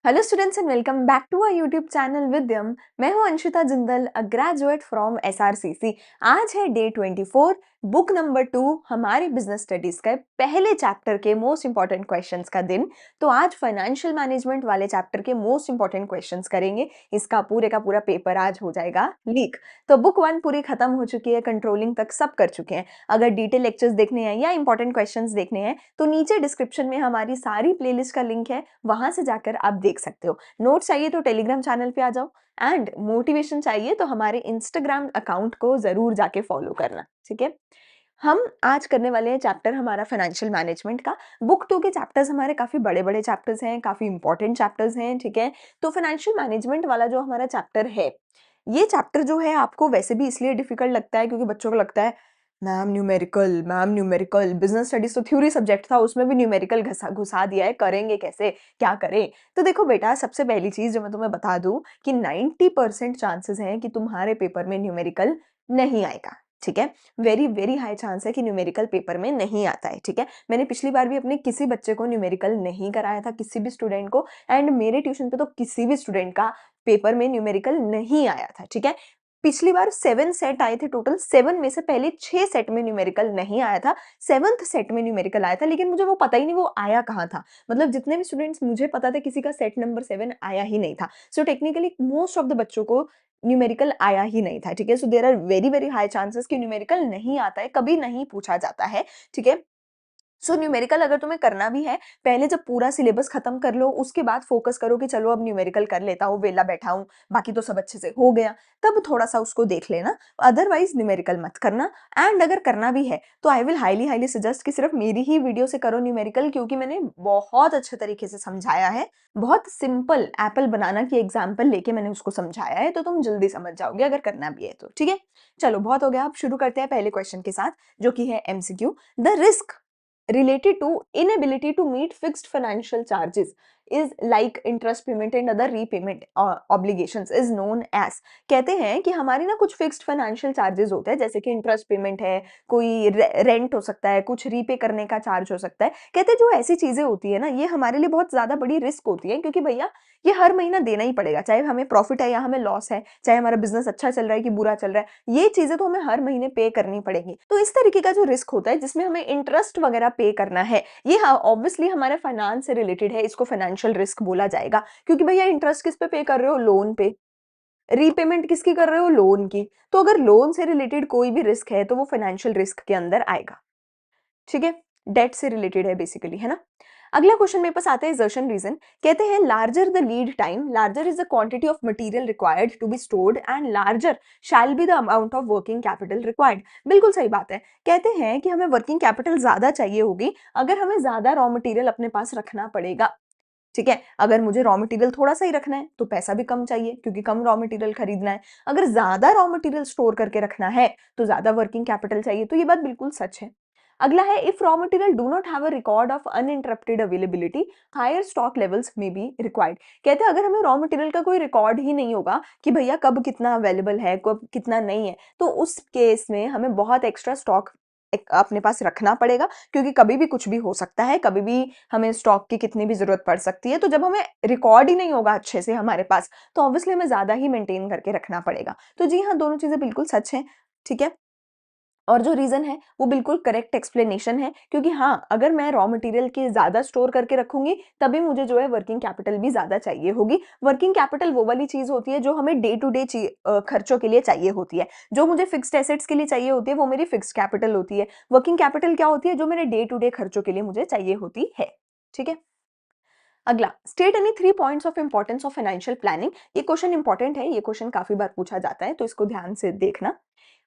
Hello students and welcome back to our YouTube channel Vidyam. मैं हूं Anshita Jindal, a graduate from SRCC. आज है day 24, book number 2 हमारी business studies का पहले चैप्टर के मोस्ट इंपॉर्टेंट क्वेश्चंस का दिन। तो आज फाइनेंशियल मैनेजमेंट वाले चैप्टर के मोस्ट इंपॉर्टेंट क्वेश्चंस करेंगे। इसका पूरे का पूरा पेपर आज हो जाएगा लीक। तो बुक 1 पूरी खत्म हो चुकी है, कंट्रोलिंग तक सब कर चुके हैं। अगर डिटेल लेक्चर्स देखने हैं या इंपॉर्टेंट क्वेश्चंस देखने हैं तो नीचे डिस्क्रिप्शन में हमारी सारी प्लेलिस्ट का लिंक है, वहां से जाकर आप देख सकते हो। नोट्स चाहिए तो टेलीग्राम चैनल पे आ जाओ, एंड मोटिवेशन चाहिए तो हमारे इंस्टाग्राम अकाउंट को जरूर जाके फॉलो करना, ठीक है। हम आज करने वाले हैं चैप्टर हमारा फाइनेंशियल मैनेजमेंट का। बुक 2 के चैप्टर्स हमारे काफी बड़े बड़े चैप्टर्स हैं, काफी इंपॉर्टेंट चैप्टर्स हैं, ठीक है। तो फाइनेंशियल मैनेजमेंट वाला जो हमारा चैप्टर है, ये चैप्टर जो है आपको वैसे भी इसलिए डिफिकल्ट लगता है क्योंकि बच्चों को लगता है मैम न्यूमेरिकल बिजनेस स्टडीज तो थ्योरी सब्जेक्ट था, उसमें भी न्यूमेरिकल घुसा घुसा दिया है, करेंगे कैसे, क्या करें। तो देखो बेटा, सबसे पहली चीज जो मैं तुम्हें बता दूं कि 90% चांसेस हैं कि तुम्हारे पेपर में न्यूमेरिकल नहीं आएगा, ठीक है। वेरी वेरी हाई चांस है कि न्यूमेरिकल पेपर में नहीं आता है, ठीक है। मैंने पिछली बार भी अपने किसी बच्चे को न्यूमेरिकल नहीं कराया था, किसी भी स्टूडेंट को, एंड मेरे ट्यूशन पे तो किसी भी स्टूडेंट का पेपर में न्यूमेरिकल नहीं आया था, ठीक है। पिछली बार 7 सेट आए थे टोटल, 7 में से पहले 6 सेट में न्यूमेरिकल नहीं आया था, 7th सेट में न्यूमेरिकल आया था, लेकिन मुझे वो पता ही नहीं वो आया कहाँ था। मतलब जितने भी स्टूडेंट्स मुझे पता थे, किसी का सेट नंबर 7 आया ही नहीं था। So technically most of the बच्चों को न्यूमेरिकल आया ही नहीं था, ठीक है। So there are very very high chances कि न्यूमेरिकल नहीं आता है, कभी नहीं पूछा जाता है, ठीक है। सो न्यूमेरिकल अगर तुम्हें करना भी है, पहले जब पूरा सिलेबस खत्म कर लो, उसके बाद फोकस करो कि चलो अब न्यूमेरिकल कर लेता हूँ, वेला बैठा हूँ, बाकी तो सब अच्छे से हो गया, तब थोड़ा सा उसको देख लेना। अदरवाइज न्यूमेरिकल मत करना। एंड अगर करना भी है तो I will highly highly suggest कि सिर्फ मेरी ही वीडियो से करो न्यूमेरिकल, क्योंकि मैंने बहुत अच्छे तरीके से समझाया है। बहुत सिंपल एप्पल बनाना की एग्जाम्पल लेके मैंने उसको समझाया है, तो तुम जल्दी समझ जाओगे अगर करना भी है तो, ठीक है। चलो बहुत हो गया, अब शुरू करते हैं पहले क्वेश्चन के साथ, जो कि है MCQ. The risk related to inability to meet fixed financial charges is like interest payment and other repayment obligations is known as। कहते हैं कि हमारी ना कुछ फिक्स्ड फाइनेंशियल चार्जेस होते हैं, जैसे कि इंटरेस्ट पेमेंट है, कोई रेंट हो सकता है, कुछ रीपे करने का चार्ज हो सकता है। कहते हैं जो ऐसी चीजें होती है ना, ये हमारे लिए बहुत ज्यादा बड़ी रिस्क होती है, क्योंकि भैया ये हर महीना देना ही पड़ेगा, चाहे हमें प्रॉफिट है या हमें लॉस है, चाहे हमारा बिजनेस अच्छा चल रहा है कि बुरा चल रहा है, ये चीजें तो हमें हर महीने पे करनी पड़ेगी। तो इस तरीके का जो रिस्क होता है जिसमें हमें इंटरेस्ट वगैरह पे करना है, ये ऑब्वियसली हमारे फाइनेंस से रिलेटेड है, इसको फाइनेंशियल रिस्क बोला जाएगा। क्योंकि भैया इंटरेस्ट किस पे कर रहे हो? लोन पे। रीपेमेंट किसकी कर रहे हो? लोन की। तो अगर लोन से रिलेटेड कोई भी रिस्क है तो वो फाइनेंशियल रिस्क के अंदर आएगा, ठीक है। डेट से रिलेटेड है बेसिकली, है ना। अगला क्वेश्चन मेरे पास आता है एक्सर्शन रीजन। कहते हैं larger the lead time, larger is the quantity of material required to be stored and larger shall be the amount of working capital required. बिल्कुल सही बात है। कहते हैं कि हमें वर्किंग कैपिटल ज्यादा चाहिए होगी अगर हमें ज्यादा रॉ मटेरियल अपने पास रखना पड़ेगा, ठीक है। अगर मुझे रॉ मटेरियल थोड़ा सा ही रखना है तो पैसा भी कम चाहिए, क्योंकि कम रॉ मटेरियल खरीदना है। अगर ज्यादा रॉ मटेरियल स्टोर करके रखना है तो ज्यादा वर्किंग कैपिटल चाहिए। तो ये बात बिल्कुल सच है। अगला है if raw material do not have a record of uninterrupted availability, higher stock levels में बी रिक्वायर्ड। कहते हैं अगर हमें रॉ मटेरियल का कोई रिकॉर्ड ही नहीं होगा कि भैया कब कितना अवेलेबल है, कब कितना नहीं है, तो उस केस में हमें बहुत एक्स्ट्रा स्टॉक अपने पास रखना पड़ेगा, क्योंकि कभी भी कुछ भी हो सकता है, कभी भी हमें स्टॉक की कितनी भी जरूरत पड़ सकती है। तो जब हमें रिकॉर्ड ही नहीं होगा अच्छे से हमारे पास, तो ऑब्वियसली हमें ज्यादा ही मेंटेन करके रखना पड़ेगा। तो जी हाँ, दोनों चीजें बिल्कुल सच हैं, ठीक है। और जो रीजन है वो बिल्कुल करेक्ट एक्सप्लेनेशन है, क्योंकि हाँ, अगर मैं रॉ मटेरियल के ज्यादा स्टोर करके रखूंगी तभी मुझे जो है वर्किंग कैपिटल भी ज्यादा चाहिए होगी। वर्किंग कैपिटल वो वाली चीज होती है जो हमें डे टू डे खर्चों के लिए चाहिए होती है। जो मुझे फिक्स्ड एसेट्स के लिए चाहिए होती है वो मेरी फिक्स्ड कैपिटल होती है। वर्किंग कैपिटल क्या होती है? जो मेरे डे टू डे खर्चों के लिए मुझे चाहिए होती है, ठीक है। अगला, state any 3 points of importance of financial planning. ये क्वेश्चन इंपॉर्टेंट है, ये क्वेश्चन काफी बार पूछा जाता है, तो इसको ध्यान से देखना।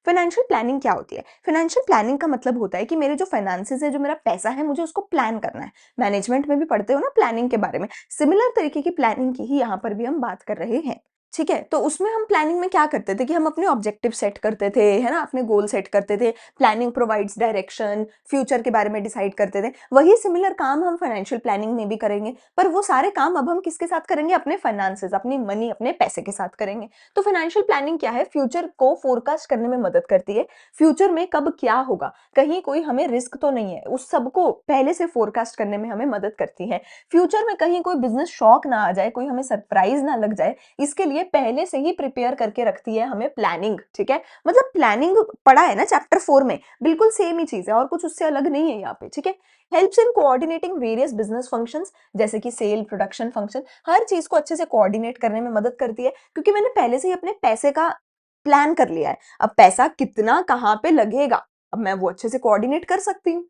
फाइनेंशियल प्लानिंग क्या होती है? फाइनेंशियल प्लानिंग का मतलब होता है कि मेरे जो फाइनेंसेस है, जो मेरा पैसा है, मुझे उसको प्लान करना है। मैनेजमेंट में भी पढ़ते हो ना प्लानिंग के बारे में, सिमिलर तरीके की प्लानिंग की ही यहाँ पर भी हम बात कर रहे हैं। ठीक है? तो उसमें हम प्लानिंग में क्या करते थे कि हम अपने ऑब्जेक्टिव सेट करते थे, है ना? अपने गोल सेट करते थे, प्लानिंग प्रोवाइड्स डायरेक्शन, फ्यूचर के बारे में डिसाइड करते थे। वही सिमिलर काम हम फाइनेंशियल प्लानिंग में भी करेंगे, पर वो सारे काम अब हम किसके साथ करेंगे? अपने फाइनेंसेस, अपनी मनी, अपने पैसे के साथ करेंगे। तो फाइनेंशियल प्लानिंग क्या है? फ्यूचर को फोरकास्ट करने में मदद करती है। फ्यूचर में कब क्या होगा, कहीं कोई हमें रिस्क तो नहीं है, उस सबको पहले से फोरकास्ट करने में हमें मदद करती है। फ्यूचर में कहीं कोई बिज़नेस शॉक ना आ जाए, कोई हमें सरप्राइज़ ना लग जाए, इसके लिए पहले से ही प्रिपेयर करके रखती है हमें प्लानिंग, ठीक है? मतलब प्लानिंग पढ़ा है ना चैप्टर 4 में, बिल्कुल सेम ही चीज़ है और कुछ उससे अलग नहीं है यहाँ पे, ठीक है? Helps in coordinating various business functions, जैसे कि सेल, प्रोडक्शन फंक्शन, हर चीज़ को अच्छे से कोऑर्डिनेट करने में मदद करती है, क्योंकि मैंने पहले से ही अपने पैसे का प्लान कर लिया है। अब पैसा कितना कहाँ पे लगेगा, अब मैं वो अच्छे से कोऑर्डिनेट कर सकती हूँ,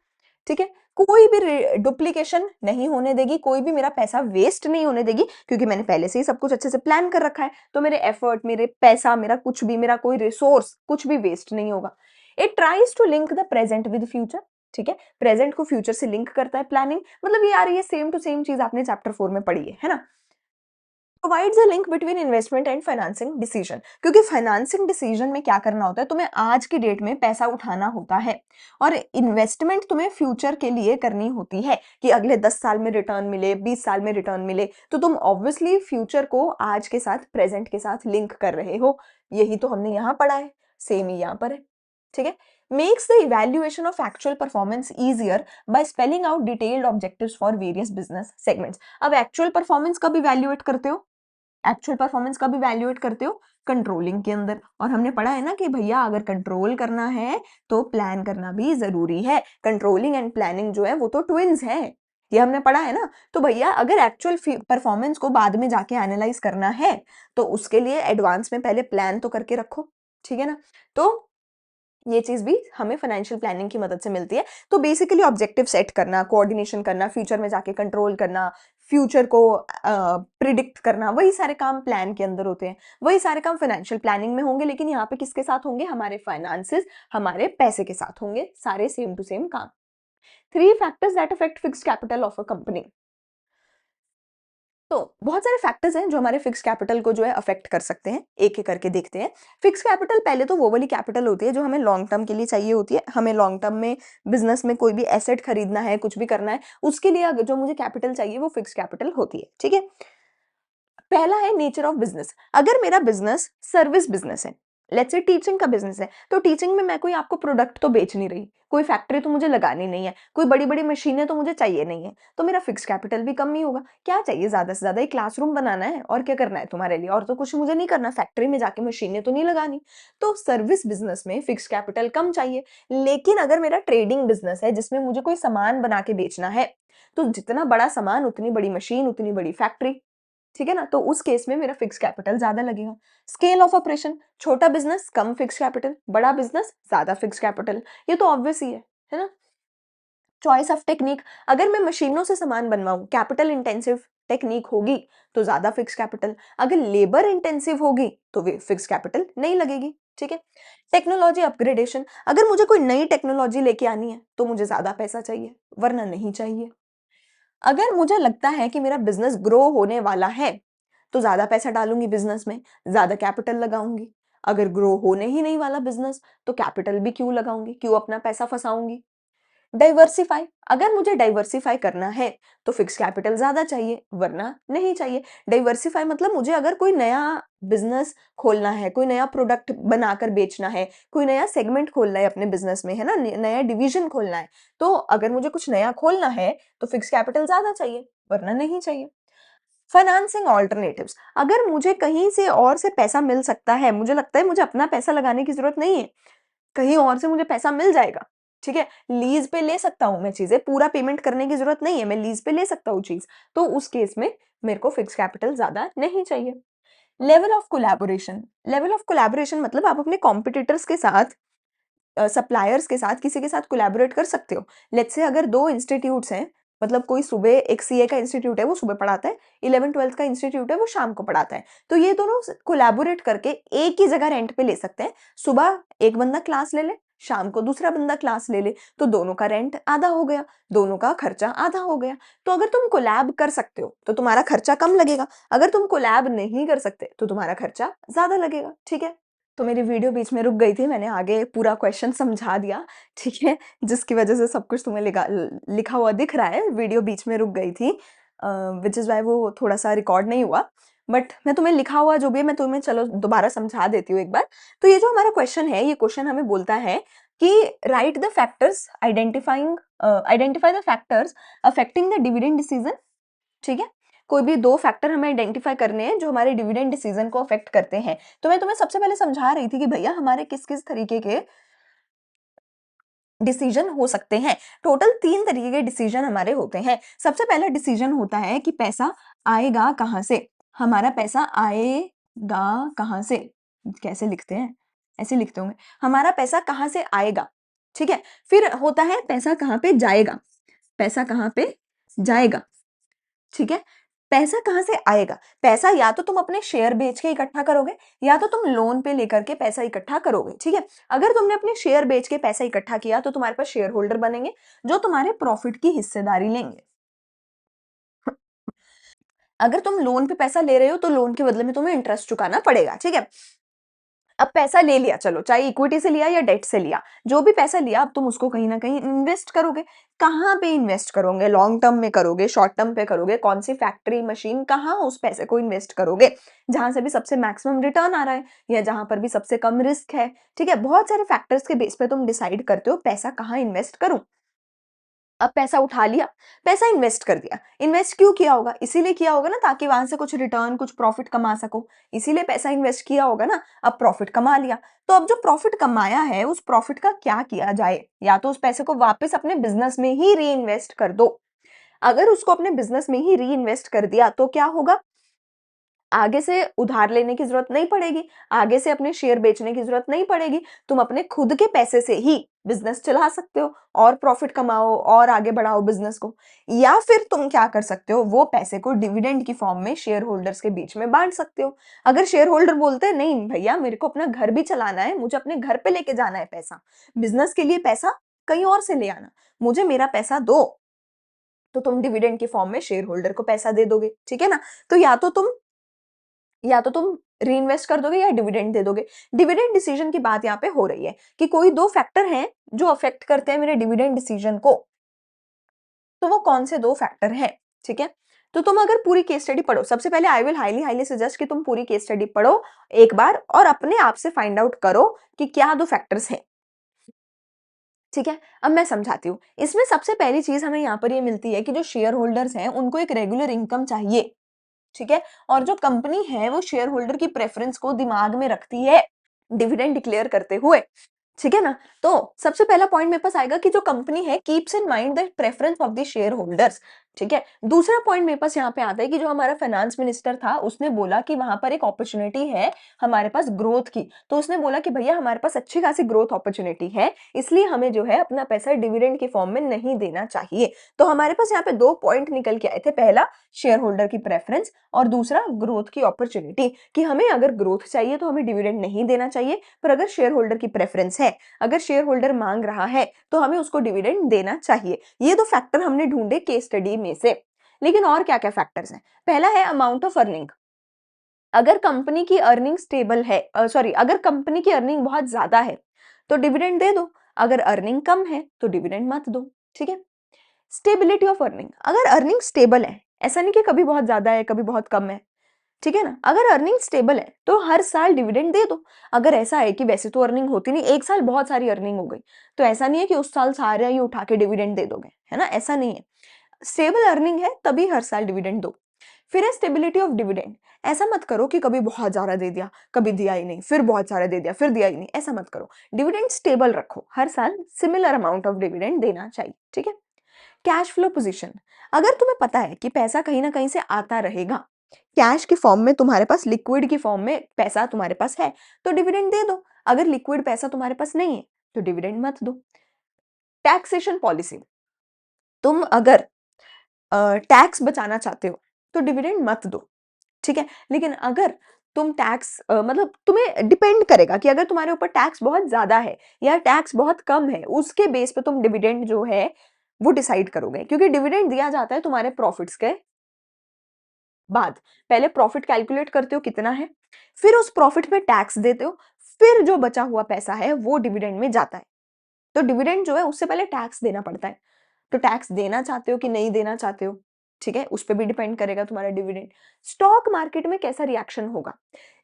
ठीक है? कोई भी डुप्लीकेशन नहीं होने देगी, कोई भी मेरा पैसा वेस्ट नहीं होने देगी, क्योंकि मैंने पहले से ही सब कुछ अच्छे से प्लान कर रखा है। तो मेरे एफर्ट, मेरे पैसा, मेरा कुछ भी, मेरा कोई रिसोर्स कुछ भी वेस्ट नहीं होगा। It tries to link the present with future, ठीक है? प्रेजेंट को फ्यूचर से लिंक करता है प्लानिंग, मतलब ये आ रही है सेम टू सेम चीज आपने चैप्टर 4 में पढ़ी है ना? Provides a link between investment and financing decision, क्योंकि फाइनेंसिंग डिसीजन में क्या करना होता है, तुम्हें आज की डेट में पैसा उठाना होता है और इन्वेस्टमेंट तुम्हें फ्यूचर के लिए करनी होती है कि अगले 10 साल में रिटर्न मिले, 20 साल में रिटर्न मिले, तो तुम ऑब्वियसली फ्यूचर को आज के साथ, प्रेजेंट के साथ लिंक कर रहे हो। यही तो हमने यहाँ पढ़ा है, सेम ही यहाँ पर है, ठीक है? Makes the evaluation of actual performance easier by spelling out detailed objectives for various business segments. अब एक्चुअल परफॉर्मेंस कब इवैल्यूएट करते हो? एक्चुअल परफॉर्मेंस कब इवैल्यूएट करते हो? कंट्रोलिंग के अंदर। और हमने पढ़ा है ना कि भैया अगर कंट्रोल करना है तो प्लान करना भी जरूरी है। कंट्रोलिंग एंड प्लानिंग जो है वो तो ट्विन्स हैं, ये हमने पढ़ा है ना। तो भैया अगर एक्चुअल परफॉर्मेंस को बाद में जाके एनालाइज करना है तो उसके लिए एडवांस में पहले प्लान तो करके रखो, ठीक है ना? तो ये चीज भी हमें फाइनेंशियल प्लानिंग की मदद से मिलती है। तो बेसिकली ऑब्जेक्टिव सेट करना, कोऑर्डिनेशन करना, फ्यूचर में जाके कंट्रोल करना, फ्यूचर को प्रिडिक्ट करना, वही सारे काम प्लान के अंदर होते हैं। वही सारे काम फाइनेंशियल प्लानिंग में होंगे, लेकिन यहाँ पे किसके साथ होंगे? हमारे फाइनेंसेस, हमारे पैसे के साथ होंगे, सारे सेम टू सेम काम। 3 factors that affect fixed capital of a company. तो बहुत सारे फैक्टर्स हैं जो हमारे फिक्स कैपिटल को जो है अफेक्ट कर सकते हैं, एक एक करके देखते हैं। फिक्स कैपिटल पहले तो वो वाली कैपिटल होती है जो हमें लॉन्ग टर्म के लिए चाहिए होती है। हमें लॉन्ग टर्म में बिजनेस में कोई भी एसेट खरीदना है, कुछ भी करना है, उसके लिए जो मुझे कैपिटल चाहिए वो फिक्स कैपिटल होती है, ठीक है? पहला है नेचर ऑफ बिजनेस। अगर मेरा बिजनेस सर्विस बिजनेस है, लेट्स से टीचिंग का बिजनेस है, तो टीचिंग में मैं कोई आपको प्रोडक्ट तो बेच नहीं रही, कोई फैक्ट्री तो मुझे लगानी नहीं है, कोई बड़ी बड़ी मशीनें तो मुझे चाहिए नहीं है, तो मेरा फिक्स कैपिटल भी कम ही होगा। क्या चाहिए ज्यादा से ज्यादा? एक क्लासरूम बनाना है, और क्या करना है तुम्हारे लिए? और तो कुछ मुझे नहीं करना, फैक्ट्री में जाके मशीनें तो नहीं लगानी। तो सर्विस बिजनेस में फिक्स कैपिटल कम चाहिए। लेकिन अगर मेरा ट्रेडिंग बिजनेस है जिसमें मुझे कोई सामान बना के बेचना है, तो जितना बड़ा सामान उतनी बड़ी मशीन, उतनी बड़ी फैक्ट्री, ठीक है ना? तो उस केस में मेरा फिक्स कैपिटल ज्यादा लगेगा। स्केल ऑफ ऑपरेशन, छोटा बिजनेस कम फिक्स कैपिटल, बड़ा बिजनेस ज्यादा फिक्स कैपिटल, ये तो ऑब्वियस ही है ना? चॉइस ऑफ टेक्निक, अगर मैं मशीनों से सामान बनवाऊं, कैपिटल इंटेंसिव टेक्निक होगी तो ज्यादा फिक्स कैपिटल, अगर लेबर इंटेंसिव होगी तो फिक्स कैपिटल नहीं लगेगी, ठीक है? टेक्नोलॉजी अपग्रेडेशन, अगर मुझे कोई नई टेक्नोलॉजी लेके आनी है तो मुझे ज्यादा पैसा चाहिए, वरना नहीं चाहिए। अगर मुझे लगता है कि मेरा बिजनेस ग्रो होने वाला है तो ज्यादा पैसा डालूंगी बिजनेस में, ज्यादा कैपिटल लगाऊंगी। अगर ग्रो होने ही नहीं वाला बिजनेस तो कैपिटल भी क्यों लगाऊंगी, क्यों अपना पैसा फंसाऊंगी? डाइवर्सिफाई, अगर मुझे डाइवर्सिफाई करना है तो फिक्स कैपिटल ज्यादा चाहिए, वरना नहीं चाहिए। डाइवर्सिफाई मतलब मुझे अगर कोई नया बिजनेस खोलना है, कोई नया प्रोडक्ट बनाकर बेचना है, कोई नया सेगमेंट खोलना है अपने बिजनेस में, है ना, नया डिवीजन खोलना है, तो अगर मुझे कुछ नया खोलना है तो फिक्स कैपिटल ज्यादा चाहिए, वरना नहीं चाहिए। फाइनेंसिंग ऑल्टरनेटिव्स, अगर मुझे कहीं से और से पैसा मिल सकता है, मुझे लगता है मुझे अपना पैसा लगाने की जरूरत नहीं है, कहीं और से मुझे पैसा मिल जाएगा, ठीक है? लीज पे ले सकता हूं मैं चीजें, पूरा पेमेंट करने की जरूरत नहीं है, मैं लीज पे ले सकता हूँ चीज, तो उस केस में मेरे को फिक्स कैपिटल ज्यादा नहीं चाहिए। Level of collaboration, level of collaboration मतलब आप अपने कॉम्पिटिटर्स के साथ, सप्लायर्स के साथ, किसी के साथ कोलैबोरेट कर सकते हो। लेट्स से अगर दो इंस्टीट्यूट्स हैं, मतलब कोई सुबह एक सीए का इंस्टीट्यूट है वो सुबह पढ़ाता है, 11th 12th का इंस्टीट्यूट है वो शाम को पढ़ाता है, तो ये दोनों कोलैबोरेट करके एक ही जगह रेंट पे ले सकते हैं। सुबह एक बंदा क्लास ले ले, शाम को दूसरा बंदा क्लास ले ले, तो दोनों का रेंट आधा हो गया, दोनों का खर्चा आधा हो गया। तो अगर तुम कोलैब कर सकते हो तो तुम्हारा खर्चा कम लगेगा, अगर तुम कोलैब नहीं कर सकते तो तुम्हारा खर्चा ज्यादा लगेगा, ठीक है। तो मेरी वीडियो बीच में रुक गई थी, मैंने आगे पूरा क्वेश्चन समझा दिया, ठीक है, जिसकी वजह से सब कुछ तुम्हें लिखा हुआ दिख रहा है, वीडियो बीच में रुक गई थी, विच इज़ वाई वो थोड़ा सा रिकॉर्ड नहीं हुआ, बट मैं तुम्हें लिखा हुआ जो भी है मैं तुम्हें चलो दोबारा समझा देती हूँ एक बार। तो ये जो हमारा क्वेश्चन है, ये क्वेश्चन हमें बोलता है कि right the factors identify the factors affecting the dividend decision, ठीक है। कोई भी 2 फैक्टर हमें आइडेंटिफाई करने हैं जो हमारे डिविडेंड डिसीजन को अफेक्ट करते हैं। तो मैं तुम्हें सबसे पहले समझा रही थी कि भैया हमारे किस-किस तरीके के डिसीजन हो सकते हैं। टोटल 3 तरीके के डिसीजन हमारे होते हैं। सबसे पहला डिसीजन होता है कि पैसा आएगा कहाँ से? हमारा पैसा आएगा कहाँ से? कैसे लिखते हैं? ऐसे लिखते होंगे। हमारा पैसा कहाँ से आएगा? ठीक है? फिर होता है पैसा कहाँ पे जाएगा? पैसा कहाँ पे जाएगा? ठीक है। पैसा कहाँ से आएगा? पैसा या तो तुम अपने शेयर बेच के इकट्ठा करोगे या तो तुम लोन पे लेकर के पैसा इकट्ठा करोगे, ठीक है। अगर तुमने अपने शेयर बेच के पैसा इकट्ठा किया तो तुम्हारे पास शेयर होल्डर बनेंगे जो तुम्हारे प्रॉफिट की हिस्सेदारी लेंगे। अगर तुम लोन पे पैसा ले रहे हो तो लोन के बदले में तुम्हें इंटरेस्ट चुकाना पड़ेगा, ठीक है। अब पैसा ले लिया, चलो चाहे इक्विटी से लिया या डेट से लिया, जो भी पैसा लिया अब तुम उसको कहीं ना कहीं इन्वेस्ट करोगे। कहाँ पे इन्वेस्ट करोगे? लॉन्ग टर्म में करोगे, शॉर्ट टर्म पे करोगे, कौन सी फैक्ट्री मशीन, कहाँ उस पैसे को इन्वेस्ट करोगे जहां से भी सबसे मैक्सिमम रिटर्न आ रहा है या जहां पर भी सबसे कम रिस्क है, ठीक है। बहुत सारे फैक्टर्स के बेस पे तुम डिसाइड करते हो पैसा कहाँ इन्वेस्ट करूं। अब पैसा उठा लिया, पैसा इन्वेस्ट कर दिया। इन्वेस्ट क्यों किया होगा? इसीलिए किया होगा ना ताकि वहां से कुछ रिटर्न, कुछ प्रॉफिट कमा सको, इसीलिए पैसा इन्वेस्ट किया होगा ना। अब प्रॉफिट कमा लिया, तो अब जो प्रॉफिट कमाया है उस प्रॉफिट का क्या किया जाए? या तो उस पैसे को वापस अपने बिजनेस में ही री इन्वेस्ट कर दो। अगर उसको अपने बिजनेस में ही री इन्वेस्ट कर दिया तो क्या होगा? आगे से उधार लेने की जरूरत नहीं पड़ेगी, आगे से अपने शेयर बेचने की जरूरत नहीं पड़ेगी, तुम अपने खुद के पैसे से ही बिजनेस चला सकते हो और प्रॉफिट कमाओ और आगे बढ़ाओ बिजनेस को। या फिर तुम क्या कर सकते हो, वो पैसे को डिविडेंड की फॉर्म में शेयर होल्डर्स के बीच में बांट सकते हो। अगर शेयर होल्डर बोलते हैं नहीं भैया मेरे को अपना घर भी चलाना है, मुझे अपने घर पे लेके जाना है पैसा, बिजनेस के लिए पैसा कहीं और से ले आना, मुझे मेरा पैसा दो, तो तुम डिविडेंड की फॉर्म में शेयर होल्डर को पैसा दे दोगे, ठीक है ना। तो या तो तुम रीइन्वेस्ट कर दोगे या डिविडेंड दे दोगे। डिविडेंड डिसीजन की बात यहाँ पे हो रही है कि कोई 2 फैक्टर हैं जो अफेक्ट करते हैं मेरे डिविडेंड डिसीजन को। तो वो कौन से 2 फैक्टर हैं, ठीक है। तो तुम अगर पूरी केस स्टडी पढ़ो, सबसे पहले I will highly highly suggest कि तुम पूरी केस स्टडी पढ़ो एक बार और अपने आप से फाइंड आउट करो कि क्या 2 फैक्टर्स हैं, ठीक है। अब मैं समझाती हूँ। इसमें सबसे पहली चीज हमें यहाँ पर ये मिलती है कि जो शेयर होल्डर्स हैं उनको एक रेगुलर इनकम चाहिए, ठीक है। और जो कंपनी है वो शेयर होल्डर की प्रेफरेंस को दिमाग में रखती है डिविडेंड डिक्लेयर करते हुए, ठीक है ना। तो सबसे पहला पॉइंट मेरे पास आएगा कि जो कंपनी है keeps in mind the preference of the share holders, ठीक है। दूसरा पॉइंट मेरे पास यहाँ पे आता है कि जो हमारा फाइनेंस मिनिस्टर था उसने बोला कि वहां पर एक अपॉर्चुनिटी है हमारे पास ग्रोथ की, तो उसने बोला कि भैया हमारे पास अच्छी खासी ग्रोथ अपॉर्चुनिटी है, इसलिए हमें जो है अपना पैसा डिविडेंड के फॉर्म में नहीं देना चाहिए। तो हमारे पास यहाँ पे 2 पॉइंट निकल के आए थे, पहला शेयर होल्डर की प्रेफरेंस और दूसरा ग्रोथ की अपॉर्चुनिटी, कि हमें अगर ग्रोथ चाहिए तो हमें डिविडेंड नहीं देना चाहिए, पर अगर शेयर होल्डर की प्रेफरेंस है, अगर शेयर होल्डर मांग रहा है तो हमें उसको डिविडेंड देना चाहिए। ये 2 फैक्टर हमने ढूंढे केस स्टडी में से। लेकिन और क्या क्या फैक्टर्स हैं? पहला है अमाउंट ऑफ अर्निंग। अगर कंपनी की अर्निंग स्टेबल है, सॉरी, अगर कंपनी की अर्निंग बहुत ज्यादा है तो डिविडेंड दे दो, अगर अर्निंग कम है तो डिविडेंड मत दो, ठीक है। स्टेबिलिटी ऑफ अर्निंग, अगर अर्निंग स्टेबल है, ऐसा नहीं कि कभी बहुत ज्यादा है कभी बहुत कम है, ठीक है ना, अगर अर्निंग स्टेबल है तो हर साल डिविडेंड दे दो। अगर ऐसा है कि वैसे तो अर्निंग होती नहीं, एक साल बहुत सारी अर्निंग हो गई, तो ऐसा नहीं है कि उस साल सारे ही उठा के डिविडेंड दे दोगे, है ना, ऐसा नहीं है। स्टेबल अर्निंग है तभी हर साल डिविडेंड दो। फिर है स्टेबिलिटी ऑफ डिविडेंड, ऐसा मत करो कि कभी बहुत ज्यादा दे दिया कभी दिया ही नहीं, फिर बहुत सारा दे दिया फिर दिया ही नहीं, ऐसा मत करो। डिविडेंड स्टेबल रखो, हर साल सिमिलर अमाउंट ऑफ डिविडेंड देना चाहिए, ठीक है। कैश फ्लो पोजीशन, अगर तुम्हें पता है कि पैसा कहीं ना कहीं से आता रहेगा, कैश की फॉर्म में तुम्हारे पास, लिक्विड की फॉर्म में पैसा तुम्हारे पास है, तो डिविडेंड दे दो। अगर लिक्विड पैसा तुम्हारे पास नहीं है तो डिविडेंड मत दो। टैक्सेशन पॉलिसी, तुम अगर टैक्स बचाना चाहते हो तो डिविडेंड मत दो, ठीक है। लेकिन अगर तुम टैक्स मतलब तुम्हें डिपेंड करेगा कि अगर तुम्हारे ऊपर टैक्स बहुत ज़्यादा है या टैक्स बहुत कम है, उसके बेस पे तुम डिविडेंड जो है वो डिसाइड करोगे, क्योंकि डिविडेंड दिया जाता है तुम्हारे प्रॉफिट्स के बाद। पहले प्रॉफिट कैलकुलेट करते हो कितना है, फिर उस प्रॉफिट में टैक्स देते हो, फिर जो बचा हुआ पैसा है वो डिविडेंड में जाता है। तो डिविडेंड जो है उससे पहले टैक्स देना पड़ता है। तो टैक्स देना चाहते हो कि नहीं देना चाहते हो, ठीक है, उस पे भी डिपेंड करेगा तुम्हारा डिविडेंड। स्टॉक मार्केट में कैसा रिएक्शन होगा,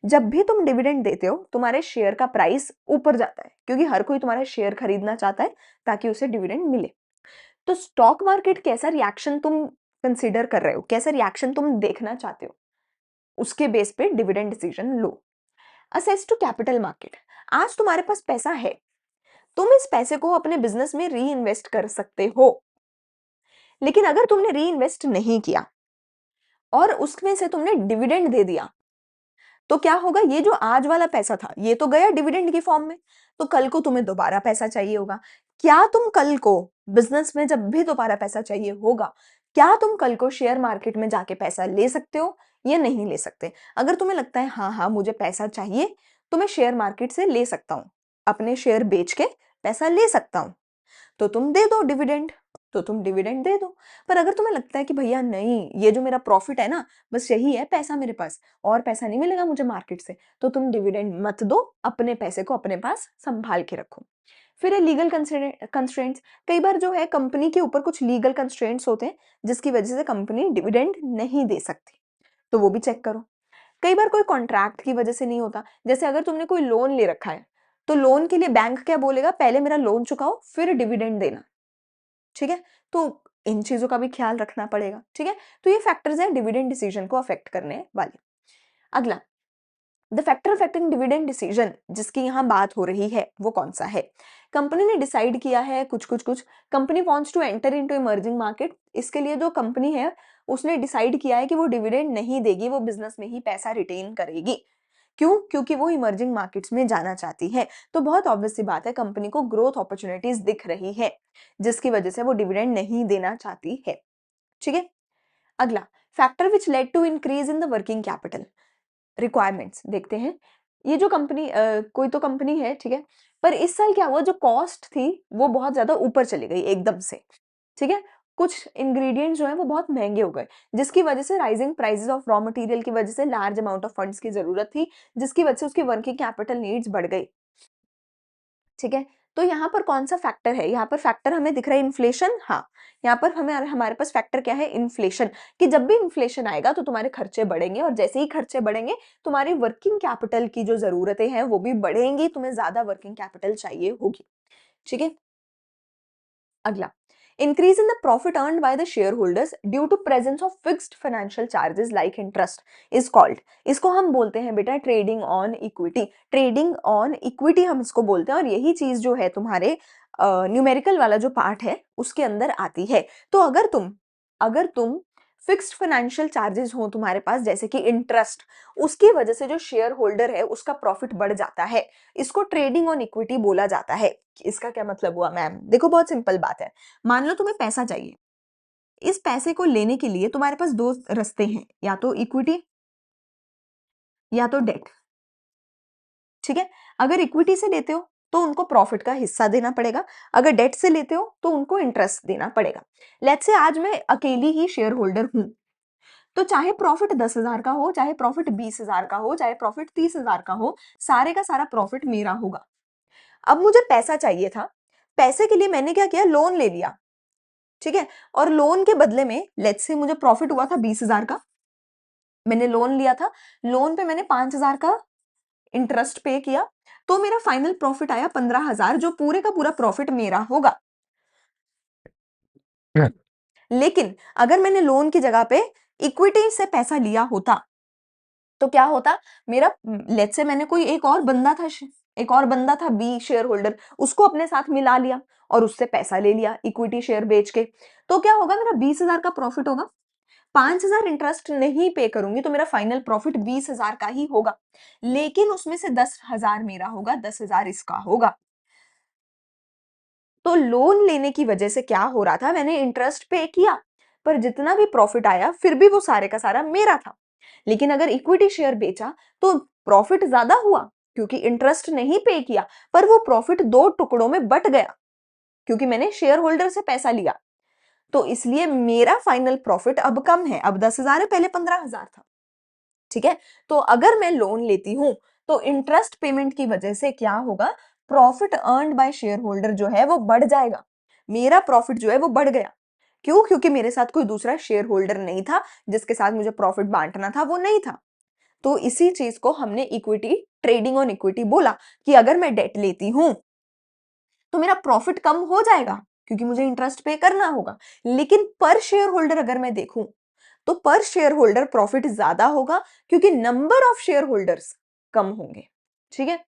जब भी तुम डिविडेंड देते हो तुम्हारे शेयर का प्राइस ऊपर जाता है, क्योंकि हर कोई तुम्हारा शेयर खरीदना चाहता है ताकि उसे डिविडेंड मिले। तो स्टॉक मार्केट कैसा रिएक्शन तुम कंसीडर कर रहे हो, कैसा रिएक्शन तुम देखना चाहते हो, उसके बेस पे डिविडेंड डिसीजन लो। असेस टू कैपिटल मार्केट, आज तुम्हारे पास पैसा है, तुम इस पैसे को अपने बिजनेस में री इन्वेस्ट कर सकते हो। लेकिन अगर तुमने री इन्वेस्ट नहीं किया और उसमें से तुमने डिविडेंड दे दिया, तो क्या होगा, ये जो आज वाला पैसा था ये तो गया डिविडेंड की फॉर्म में, तो कल को तुम्हें दोबारा पैसा चाहिए होगा। क्या तुम कल को बिजनेस में जब भी दोबारा पैसा चाहिए होगा, क्या तुम कल को शेयर मार्केट में जाके पैसा ले सकते हो या नहीं ले सकते? अगर तुम्हें लगता है हाँ हाँ मुझे पैसा चाहिए, तो मैं शेयर मार्केट से ले सकता हूँ, अपने शेयर बेच के पैसा ले सकता हूँ, तो तुम दे दो डिविडेंड, तो तुम डिविडेंड दे दो। पर अगर तुम्हें लगता है कि भैया नहीं, ये जो मेरा प्रॉफिट है ना, बस यही है पैसा मेरे पास, और पैसा नहीं मिलेगा मुझे मार्केट से, तो तुम डिविडेंड मत दो, अपने पैसे को अपने पास संभाल के रखो। फिर है लीगल कंस्ट्रेंट्स। कई बार जो है कंपनी के ऊपर कुछ लीगल कंस्ट्रेंट्स होते हैं जिसकी वजह से कंपनी डिविडेंड नहीं दे सकती, तो वो भी चेक करो। कई बार कोई कॉन्ट्रैक्ट की वजह से नहीं होता, जैसे अगर तुमने कोई लोन ले रखा है, तो लोन के लिए बैंक क्या बोलेगा, पहले मेरा लोन चुकाओ फिर डिविडेंड देना, ठीक है? तो इन चीजों का भी ख्याल रखना पड़ेगा, ठीक है? तो ये फैक्टर्स हैं डिविडेंड डिसीजन को अफेक्ट करने वाले। अगला, the factor affecting dividend decision जिसकी यहाँ बात हो रही है वो कौन सा है? कंपनी ने डिसाइड किया है कुछ company wants to enter into emerging market, इसके लिए जो कंपनी है उसने डिसाइड किया है कि वो डिविडेंड नहीं देगी, वो बिजनेस में ही पैसा रिटेन करेगी। क्यों? क्योंकि वो इमर्जिंग मार्केट्स में जाना चाहती है। तो बहुत ऑब्वियस सी बात है, कंपनी को ग्रोथ अपॉर्चुनिटीज दिख रही है, जिसकी वजह से वो डिविडेंड नहीं देना चाहती है, ठीक है? अगला, factor which led to increase in the working capital requirements देखते हैं। ये जो कंपनी कोई तो कंपनी है, ठीक है, पर इस साल क्या हुआ, जो कॉस्ट थी वो बहुत ज्यादा ऊपर चली गई एकदम से, ठीक है, कुछ इंग्रेडिएंट्स जो है वो बहुत महंगे हो गए, जिसकी वजह से rising prices of raw material की वजह से लार्ज अमाउंट ऑफ फंड्स की जरूरत थी, जिसकी वजह से उसकी वर्किंग कैपिटल नीड्स बढ़ गई, ठीक है? तो यहाँ पर कौन सा फैक्टर है, यहाँ पर फैक्टर हमें दिख रहा है इन्फ्लेशन। हाँ, यहाँ पर हमें हमारे पास फैक्टर क्या है, इन्फ्लेशन, कि जब भी इन्फ्लेशन आएगा तो तुम्हारे खर्चे बढ़ेंगे, और जैसे ही खर्चे बढ़ेंगे तुम्हारी वर्किंग कैपिटल की जो जरूरतें हैं वो भी बढ़ेंगी, तुम्हें ज्यादा वर्किंग कैपिटल चाहिए होगी, ठीक है? अगला, increase in the profit earned by the share holders due to presence of fixed financial charges like interest is called, इसको हम बोलते हैं बेटा trading on equity. Trading on equity हम इसको बोलते हैं, और यही चीज जो है तुम्हारे न्यूमेरिकल वाला जो पार्ट है उसके अंदर आती है। तो अगर तुम फिक्स्ड फाइनेंशियल चार्जेस हो तुम्हारे पास, जैसे कि इंटरेस्ट, उसकी वजह से जो शेयर होल्डर है उसका प्रॉफिट बढ़ जाता है, इसको ट्रेडिंग ऑन इक्विटी बोला जाता है। इसका क्या मतलब हुआ मैम? देखो बहुत सिंपल बात है, मान लो तुम्हें पैसा चाहिए, इस पैसे को लेने के लिए तुम्हारे पास दो रास्ते हैं, या तो इक्विटी या तो डेट, ठीक है? अगर इक्विटी से लेते हो तो उनको प्रॉफिट का हिस्सा देना पड़ेगा, अगर डेट से लेते हो तो उनको इंटरेस्ट देना पड़ेगा। लेट्स से आज मैं अकेली ही शेयर होल्डर हूं, तो चाहे प्रॉफिट 10,000 का हो, चाहे प्रॉफिट 20,000 का हो, चाहे प्रॉफिट 30,000 का हो, सारे का सारा प्रॉफिट मेरा होगा। अब मुझे पैसा चाहिए था, पैसे के लिए मैंने क्या किया, लोन ले लिया, ठीक है, और लोन के बदले में लेट्स से मुझे प्रॉफिट हुआ था 20,000 का, मैंने लोन लिया था, लोन पे मैंने 5,000 का इंटरेस्ट पे किया, तो मेरा फाइनल प्रॉफिट आया 15,000, जो पूरे का पूरा प्रॉफिट मेरा होगा। लेकिन अगर मैंने लोन की जगह पे इक्विटी से पैसा लिया होता, तो क्या होता, मेरा लेट्स से मैंने कोई एक और बंदा था बी शेयर होल्डर, उसको अपने साथ मिला लिया और उससे पैसा ले लिया इक्विटी शेयर बेच के, तो क्या होगा, मेरा 20,000 का प्रॉफिट होगा, 5,000 इंटरेस्ट नहीं पे करूंगी तो मेरा फाइनल प्रॉफिट 20,000 का ही होगा, लेकिन उसमें से 10,000 मेरा होगा, 10,000 इसका होगा। तो लोन लेने की वजह से क्या हो रहा था, मैंने इंटरेस्ट पे किया, पर जितना भी प्रॉफिट आया फिर भी वो सारे का सारा मेरा था। लेकिन अगर इक्विटी शेयर बेचा तो प्रॉफिट ज्यादा हुआ क्योंकि इंटरेस्ट नहीं पे किया, पर वो प्रॉफिट दो टुकड़ों में बट गया क्योंकि मैंने शेयर होल्डर से पैसा लिया। तो इसलिए मेरा फाइनल प्रॉफिट अब कम है, अब 10,000 है, पहले 15,000 था। ठीक है, तो अगर मैं लोन लेती हूं तो इंटरेस्ट पेमेंट की वजह से क्या होगा, profit earned by share holder जो है वो बढ़ जाएगा, मेरा प्रॉफिट जो है वो बढ़ गया। क्यों? क्योंकि मेरे साथ कोई दूसरा शेयर होल्डर नहीं था जिसके साथ मुझे प्रॉफिट बांटना था, वो नहीं था। तो इसी चीज को हमने इक्विटी, ट्रेडिंग ऑन इक्विटी बोला कि अगर मैं डेट लेती हूं तो मेरा प्रॉफिट कम हो जाएगा क्योंकि मुझे इंटरेस्ट पे करना होगा, लेकिन पर शेयर होल्डर अगर मैं देखूं तो पर शेयर होल्डर प्रॉफिट ज्यादा होगा क्योंकि नंबर ऑफ शेयर होल्डर्स कम होंगे। ठीक है,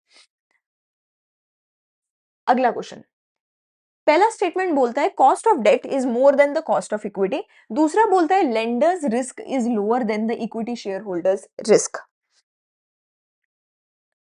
अगला क्वेश्चन। पहला स्टेटमेंट बोलता है cost of debt is more than the cost of equity, दूसरा बोलता है lenders risk is lower than the equity share holders risk.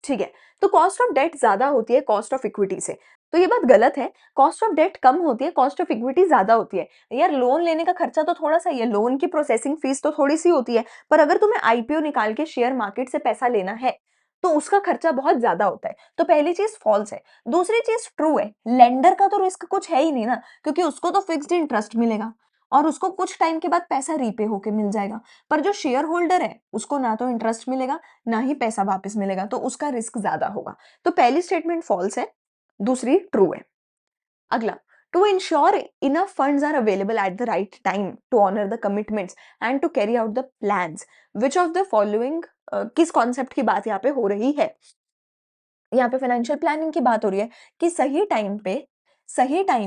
ठीक है, तो कॉस्ट ऑफ डेट ज्यादा होती है कॉस्ट ऑफ इक्विटी से, तो ये बात गलत है। कॉस्ट ऑफ डेट कम होती है, कॉस्ट ऑफ इक्विटी ज्यादा होती है। यार लोन लेने का खर्चा तो थोड़ा सा ही है, लोन की प्रोसेसिंग फीस तो थोड़ी सी होती है, पर अगर तुम्हें आईपीओ निकाल के शेयर मार्केट से पैसा लेना है तो उसका खर्चा बहुत ज्यादा होता है। तो पहली चीज फॉल्स है। दूसरी चीज ट्रू है, लेंडर का तो रिस्क कुछ है ही नहीं ना, क्योंकि उसको तो फिक्स्ड इंटरेस्ट मिलेगा और उसको कुछ टाइम के बाद पैसा रीपे होके मिल जाएगा। पर जो शेयर होल्डर है उसको ना तो इंटरेस्ट मिलेगा ना ही पैसा वापस मिलेगा, तो उसका रिस्क ज्यादा होगा। तो पहली स्टेटमेंट फॉल्स है, दूसरी ट्रू है। अगला, to ensure enough funds are available at the right time to honour the commitments and to carry out the plans, which of the following, किस कॉन्सेप्ट की बात यहाँ पे हो रही है? यहाँ पे फाइनेंशियल प्लानिंग की बात हो रही है कि सही टाइम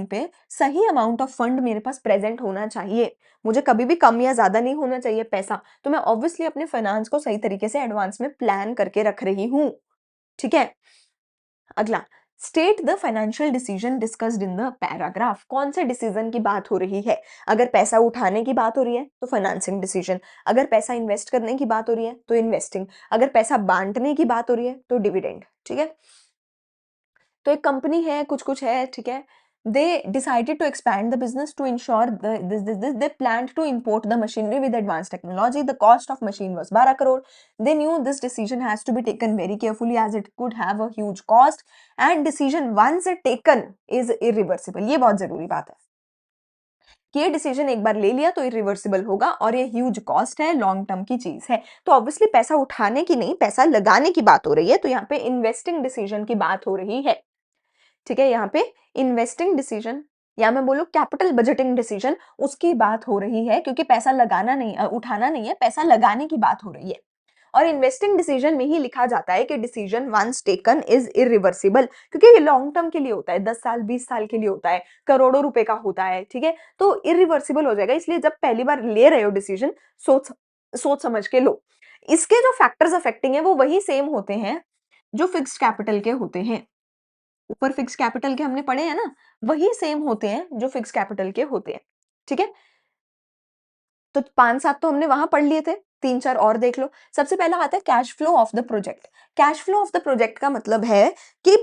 पे सही अमाउंट ऑफ फंड मेरे पास प्रेजेंट होना चाहिए, मुझे कभी भी कम या ज्यादा नहीं होना चाहिए पैसा, तो मैं ऑब्वियसली अपने फाइनेंस को सही तरीके से एडवांस में प्लान करके रख रही हूँ। ठीक है, अगला, state the financial decision discussed in the paragraph, कौन से डिसीजन की बात हो रही है? अगर पैसा उठाने की बात हो रही है तो फाइनेंसिंग डिसीजन, अगर पैसा इन्वेस्ट करने की बात हो रही है तो इन्वेस्टिंग, अगर पैसा बांटने की बात हो रही है तो डिविडेंड। ठीक है, तो एक कंपनी है, कुछ कुछ है, ठीक है, they decided to expand the business to ensure this they planned to import the machinery with advance technology, the cost of machine was 12 crore, they knew this decision has to be taken very carefully as it could have a huge cost and decision once it taken is irreversible. ये बहुत जरूरी बात है कि ये decision एक बार ले लिया तो इरिवर्सिबल होगा और ये ह्यूज कॉस्ट है, लॉन्ग टर्म की चीज है। तो ऑब्वियसली पैसा उठाने की नहीं, पैसा लगाने की बात हो रही है, तो यहाँ पे इन्वेस्टिंग डिसीजन की बात हो रही है। ठीक है, यहाँ पे इन्वेस्टिंग डिसीजन या मैं बोलूँ कैपिटल बजटिंग डिसीजन उसकी बात हो रही है, क्योंकि पैसा लगाना नहीं, उठाना नहीं है, पैसा लगाने की बात हो रही है। और इन्वेस्टिंग डिसीजन में ही लिखा जाता है कि decision once taken is irreversible, क्योंकि ये लॉन्ग टर्म के लिए होता है, 10 साल 20 साल के लिए होता है, करोड़ों रुपए का होता है। ठीक है, तो इरिवर्सिबल हो जाएगा, इसलिए जब पहली बार ले रहे हो डिसीजन सोच सोच समझ के लो। इसके जो फैक्टर्स अफेक्टिंग है वो वही सेम होते हैं जो फिक्स्ड कैपिटल के होते हैं, ऊपर फिक्स कैपिटल के हमने पढ़े हैं ना, वही सेम होते हैं जो फिक्स कैपिटल के होते हैं। ठीक है, तो 5-7 तो हमने वहां पढ़ लिए थे, 3-4 और देख लो। सबसे पहला आता है cash flow of the project. Cash flow of the project का मतलब है कि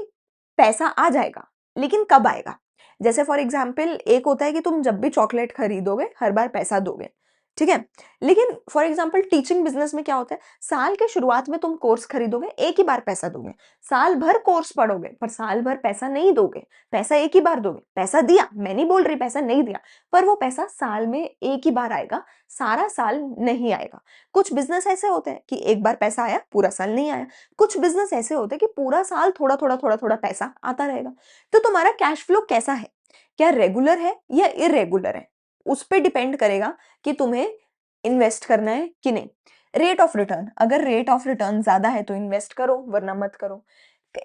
पैसा आ जाएगा, लेकिन कब आएगा? जैसे फॉर एग्जाम्पल एक होता है कि तुम जब भी चॉकलेट खरीदोगे हर बार पैसा दोगे, ठीक है, लेकिन फॉर एग्जाम्पल टीचिंग बिजनेस में क्या होता है, साल के शुरुआत में तुम कोर्स खरीदोगे, एक ही बार पैसा दोगे, साल भर कोर्स पढ़ोगे पर साल भर पैसा नहीं दोगे, पैसा एक ही बार दोगे, पैसा दिया, मैं नहीं बोल रही पैसा नहीं दिया, पर वो पैसा साल में एक ही बार आएगा, सारा साल नहीं आएगा। कुछ बिजनेस ऐसे होते हैं कि एक बार पैसा आया पूरा साल नहीं आया, कुछ बिजनेस ऐसे होते हैं कि पूरा साल थोड़ा थोड़ा थोड़ा थोड़ा पैसा आता रहेगा। तो तुम्हारा कैश फ्लो कैसा है, क्या रेगुलर है या इरेगुलर है, उस पर डिपेंड करेगा कि तुम्हें इन्वेस्ट करना है कि नहीं। रेट ऑफ रिटर्न, अगर रेट ऑफ रिटर्न ज्यादा है तो इन्वेस्ट करो वरना मत करो।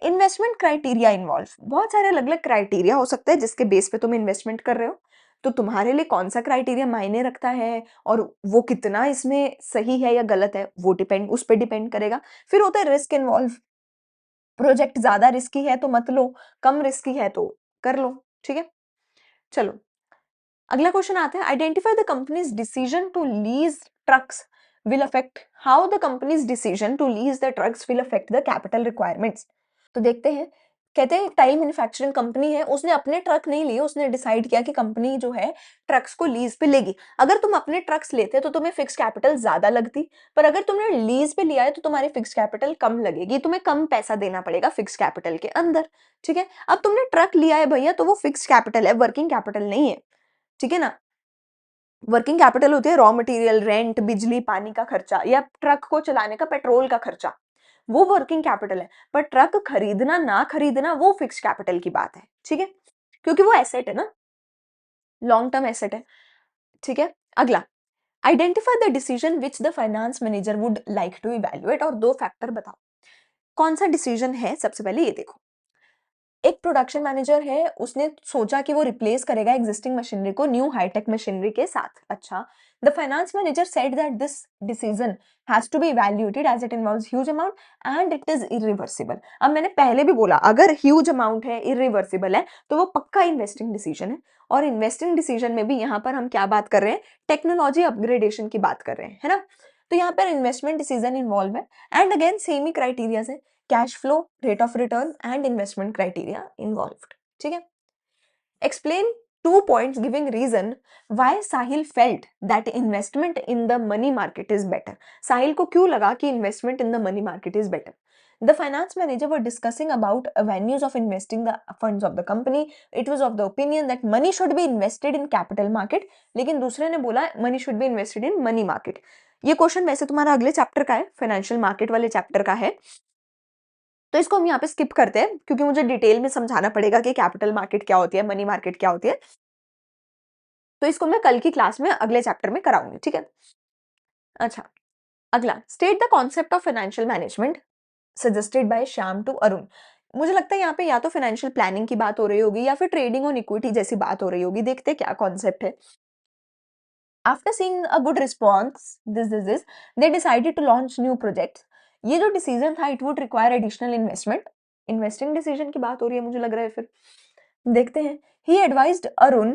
इन्वेस्टमेंट क्राइटेरिया इन्वॉल्व, बहुत सारे अलग अलग क्राइटेरिया हो सकते हैं जिसके बेस पे तुम इन्वेस्टमेंट कर रहे हो, तो तुम्हारे लिए कौन सा क्राइटेरिया मायने रखता है और वो कितना इसमें सही है या गलत है वो डिपेंड, उस पर डिपेंड करेगा। फिर होता है रिस्क इन्वॉल्व, प्रोजेक्ट ज्यादा रिस्की है तो मत लो, कम रिस्की है तो कर लो। ठीक है, चलो अगला क्वेश्चन आता है, identify the company's decision to lease trucks will affect, how the company's decision to lease the trucks will affect the capital requirements. तो देखते हैं कहते हैं टाइल मैन्युफैक्चरिंग कंपनी है, उसने अपने ट्रक नहीं लिए, उसने डिसाइड किया कि कंपनी जो है ट्रक्स को लीज पे लेगी। अगर तुम अपने ट्रक्स लेते तो तुम्हें फिक्स कैपिटल ज्यादा लगती, पर अगर तुमने लीज पे लिया है तो तुम्हारी फिक्स कैपिटल कम लगेगी, तुम्हें कम पैसा देना पड़ेगा फिक्स कैपिटल के अंदर। ठीक है, अब तुमने ट्रक लिया है भैया तो वो फिक्स कैपिटल है, वर्किंग कैपिटल नहीं है। ठीक है ना, वर्किंग कैपिटल होती है रॉ मटेरियल, रेंट, बिजली पानी का खर्चा या ट्रक को चलाने का पेट्रोल का खर्चा, वो वर्किंग कैपिटल है। पर ट्रक खरीदना ना खरीदना वो फिक्स कैपिटल की बात है। ठीक है, क्योंकि वो एसेट है ना, लॉन्ग टर्म एसेट है। ठीक है, अगला, identify the decision which the finance manager would like to evaluate, और दो फैक्टर बताओ कौन सा डिसीजन है। सबसे पहले ये देखो, एक प्रोडक्शन मैनेजर है, उसने सोचा कि वो रिप्लेस करेगा एग्जिस्टिंग मशीनरी को न्यू हाईटेक मशीनरी के साथ। अच्छा, the finance manager said that this decision has to be evaluated as it involves huge amount and it is irreversible. अब मैंने पहले भी बोला, अगर ह्यूज अमाउंट है, इरिवर्सिबल है, तो वो पक्का इन्वेस्टिंग डिसीजन है। और इन्वेस्टिंग डिसीजन में भी यहाँ पर हम क्या बात कर रहे हैं, टेक्नोलॉजी अपग्रेडेशन की बात कर रहे हैं, है ना। तो यहाँ पर इन्वेस्टमेंट डिसीजन इन्वॉल्व है, एंड अगेन सेम ही क्राइटेरिया है, cash flow, rate of return and investment criteria involved. ठीक है, explain 2 points giving reason why Sahil felt that investment in the money market is better. Sahil को क्यों लगा कि investment in the money market is better? The finance manager were discussing about avenues of investing the funds of the company. It was of the opinion that money should be invested in capital market. लेकिन दूसरे ने बोला money should be invested in money market. ये question वैसे तुम्हारा अगले chapter का है, फाइनेंशियल मार्केट वाले चैप्टर का है, तो इसको हम यहाँ पे स्किप करते हैं क्योंकि मुझे डिटेल में समझाना पड़ेगा कि कैपिटल मार्केट क्या होती है, मनी मार्केट क्या होती है। तो इसको मैं कल की क्लास में अगले चैप्टर में कराऊंगी। ठीक है, अच्छा, अगला, state the concept of financial management suggested by Shyam to Arun. मुझे लगता है यहाँ पे या तो फाइनेंशियल प्लानिंग की बात हो रही होगी या फिर ट्रेडिंग ऑन इक्विटी जैसी बात हो रही होगी। देखते हैं क्या कॉन्सेप्ट है। After seeing a good response this they decided to launch new projects. ये जो डिसीजन था, it would require additional investment, investing decision की बात हो रही है मुझे लग रहा है। फिर देखते हैं, he advised Arun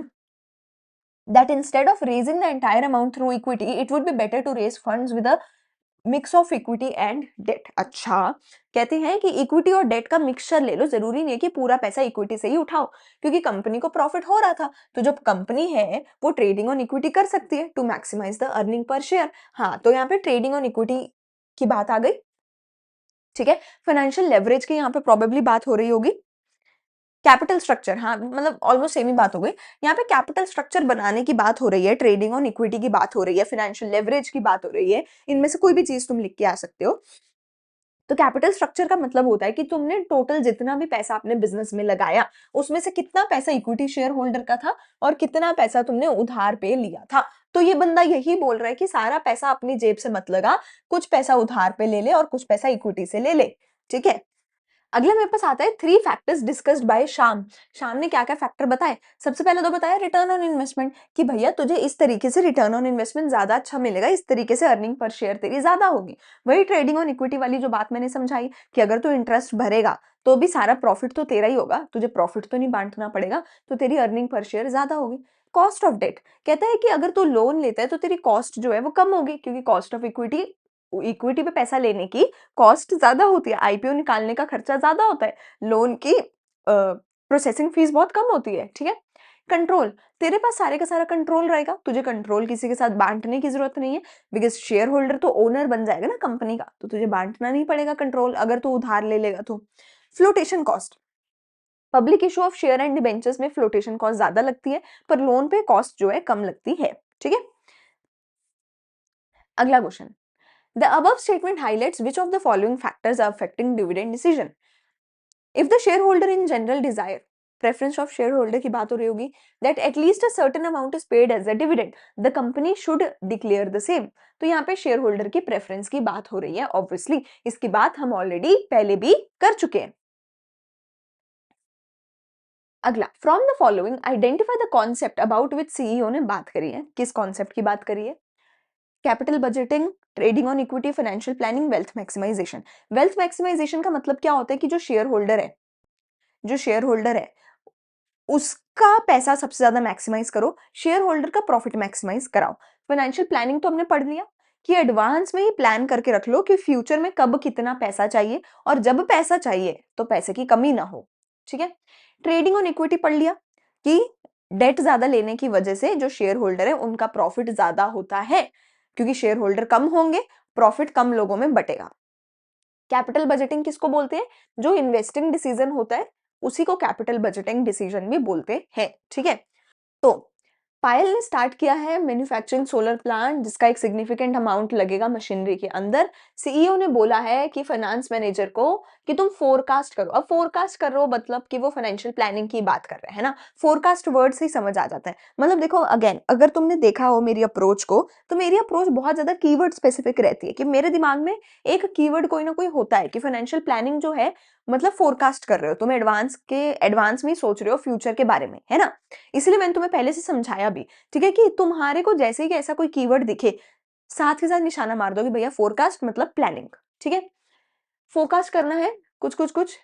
that instead of raising the entire amount through equity, it would be better to raise funds with a mix of equity and debt. अच्छा, कहते हैं कि इक्विटी और डेट का मिक्सचर ले लो, जरूरी नहीं है कि पूरा पैसा इक्विटी से ही उठाओ, क्योंकि कंपनी को प्रॉफिट हो रहा था, तो जो कंपनी है वो ट्रेडिंग ऑन इक्विटी कर सकती है to maximise the earning per share. हाँ, तो यहाँ पे ट्रेडिंग ऑन इक्विटी की बात आ गई। ठीक है, फाइनेंशियल लेवरेज की यहाँ पे प्रोबेबली बात हो रही होगी। कैपिटल स्ट्रक्चर, हाँ मतलब ऑलमोस्ट सेम ही बात हो गई। यहाँ पे कैपिटल स्ट्रक्चर बनाने की बात हो रही है, ट्रेडिंग ऑन इक्विटी की बात हो रही है, फाइनेंशियल लेवरेज की बात हो रही है, इनमें से कोई भी चीज तुम लिख के आ सकते हो। तो कैपिटल स्ट्रक्चर का मतलब होता है कि तुमने टोटल जितना भी पैसा अपने बिजनेस में लगाया, उसमें से कितना पैसा इक्विटी शेयर होल्डर का था और कितना पैसा तुमने उधार पे लिया था। तो ये बंदा यही बोल रहा है कि सारा पैसा अपनी जेब से मत लगा, कुछ पैसा उधार पे ले ले और कुछ पैसा इक्विटी से ले ले। ठीक है, अगला मेरे पास आता है 3 factors discussed bye Shyam. Shyam ने क्या क्या फैक्टर बताए। सबसे पहले तो बताया रिटर्न ऑन इन्वेस्टमेंट, कि भैया तुझे इस तरीके से रिटर्न ऑन इन्वेस्टमेंट ज्यादा अच्छा मिलेगा, इस तरीके से अर्निंग पर शेयर तेरी ज्यादा होगी। वही ट्रेडिंग ऑन इक्विटी वाली जो बात मैंने समझाई कि अगर तू इंटरेस्ट भरेगा तो भी सारा प्रॉफिट तो तेरा ही होगा, तुझे प्रॉफिट तो नहीं बांटना पड़ेगा, तो तेरी अर्निंग पर शेयर ज्यादा होगी। कॉस्ट ऑफ डेट, कहता है कि अगर तू लोन लेता है तो तेरी कॉस्ट जो है वो कम होगी, क्योंकि कॉस्ट ऑफ इक्विटी, इक्विटी पे पैसा लेने की कॉस्ट ज्यादा होती है, आईपीओ निकालने का खर्चा ज्यादा होता है, लोन की प्रोसेसिंग फीस बहुत कम होती है। ठीक है, कंट्रोल, तेरे पास सारे का सारा कंट्रोल रहेगा, तुझे कंट्रोल किसी के साथ बांटने की जरूरत नहीं है, बिकॉज शेयर होल्डर तो ओनर बन जाएगा ना कंपनी का, तो तुझे बांटना नहीं पड़ेगा कंट्रोल, अगर तू उधार ले लेगा तो। Flotation cost, public issue of share and debentures में फ्लोटेशन कॉस्ट ज्यादा लगती है, पर लोन पे कॉस्ट जो है कम लगती है। ठीक है, अगला question, the above statement highlights which of the following factors are affecting dividend decision. If the shareholder in general desire, preference of shareholder की बात हो रही होगी, that at least a certain amount is paid as a dividend, the company should declare the same. तो यहाँ पे share holder की preference की बात हो रही है, ऑब्वियसली इसकी बात हम ऑलरेडी पहले भी कर चुके हैं। अगला, from the following identify the concept about which CEO ने बात करी है। किस कॉन्सेप्ट की बात करी है? Capital budgeting, trading on equity, financial planning, wealth maximisation. Wealth maximisation का मतलब क्या होता है कि जो शेयर होल्डर है, जो शेयर होल्डर है उसका पैसा सबसे ज्यादा मैक्सिमाइज करो, शेयर होल्डर का प्रॉफिट मैक्सिमाइज कराओ। फाइनेंशियल प्लानिंग तो हमने पढ़ लिया कि एडवांस में ही प्लान करके रख लो कि फ्यूचर में कब कितना पैसा चाहिए, और जब पैसा चाहिए तो पैसे की कमी ना हो। ठीक है। ट्रेडिंग ऑन इक्विटी पढ़ लिया कि डेट ज्यादा लेने की वजह से जो शेयर होल्डर है उनका प्रॉफिट ज्यादा होता है, क्योंकि शेयर होल्डर कम होंगे, प्रॉफिट कम लोगों में बटेगा। कैपिटल बजटिंग किसको बोलते हैं? जो इन्वेस्टिंग डिसीजन होता है उसी को कैपिटल बजटिंग डिसीजन भी बोलते हैं। ठीक है। तो पायल ने स्टार्ट किया है मैन्युफैक्चरिंग सोलर प्लांट, जिसका एक सिग्निफिकेंट अमाउंट लगेगा मशीनरी के अंदर। सीईओ ने बोला है कि फाइनेंस मैनेजर को कि तुम फोरकास्ट करो। अब फोरकास्ट कर रहे हो मतलब कि वो फाइनेंशियल प्लानिंग की बात कर रहे हैं, है ना। फोरकास्ट वर्ड से ही समझ आ जाता है। मतलब देखो अगेन, अगर तुमने देखा हो मेरी अप्रोच को, तो मेरी अप्रोच बहुत ज्यादा कीवर्ड स्पेसिफिक रहती है कि मेरे दिमाग में एक कीवर्ड कोई ना कोई होता है कि फाइनेंशियल प्लानिंग जो है मतलब फोरकास्ट कर रहे हो तुम, एडवांस में ही सोच रहे हो फ्यूचर के बारे में, है ना। इसलिए मैंने तुम्हें पहले से समझाया भी, ठीक है, कि तुम्हारे को जैसे ही ऐसा कोई कीवर्ड दिखे साथ के साथ निशाना मार दो कि भैया फोरकास्ट मतलब प्लानिंग। ठीक है। फोरकास्ट करना है कुछ कुछ कुछ,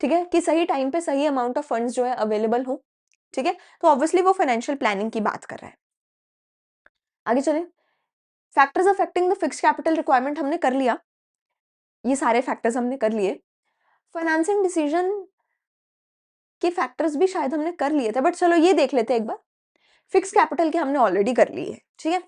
ठीक है, कि सही टाइम पे सही अमाउंट ऑफ फंड्स जो है अवेलेबल हो। ठीक है। तो ऑब्वियसली वो फाइनेंशियल प्लानिंग की बात कर रहा है। आगे चले। Factors affecting the fixed capital requirement हमने कर लिया, ये सारे फैक्टर्स हमने कर लिए। फाइनेंसिंग डिसीजन के फैक्टर्स भी शायद हमने कर लिए थे, बट चलो ये देख लेते हैं एक बार। फिक्स कैपिटल के हमने ऑलरेडी कर लिए है। ठीक है।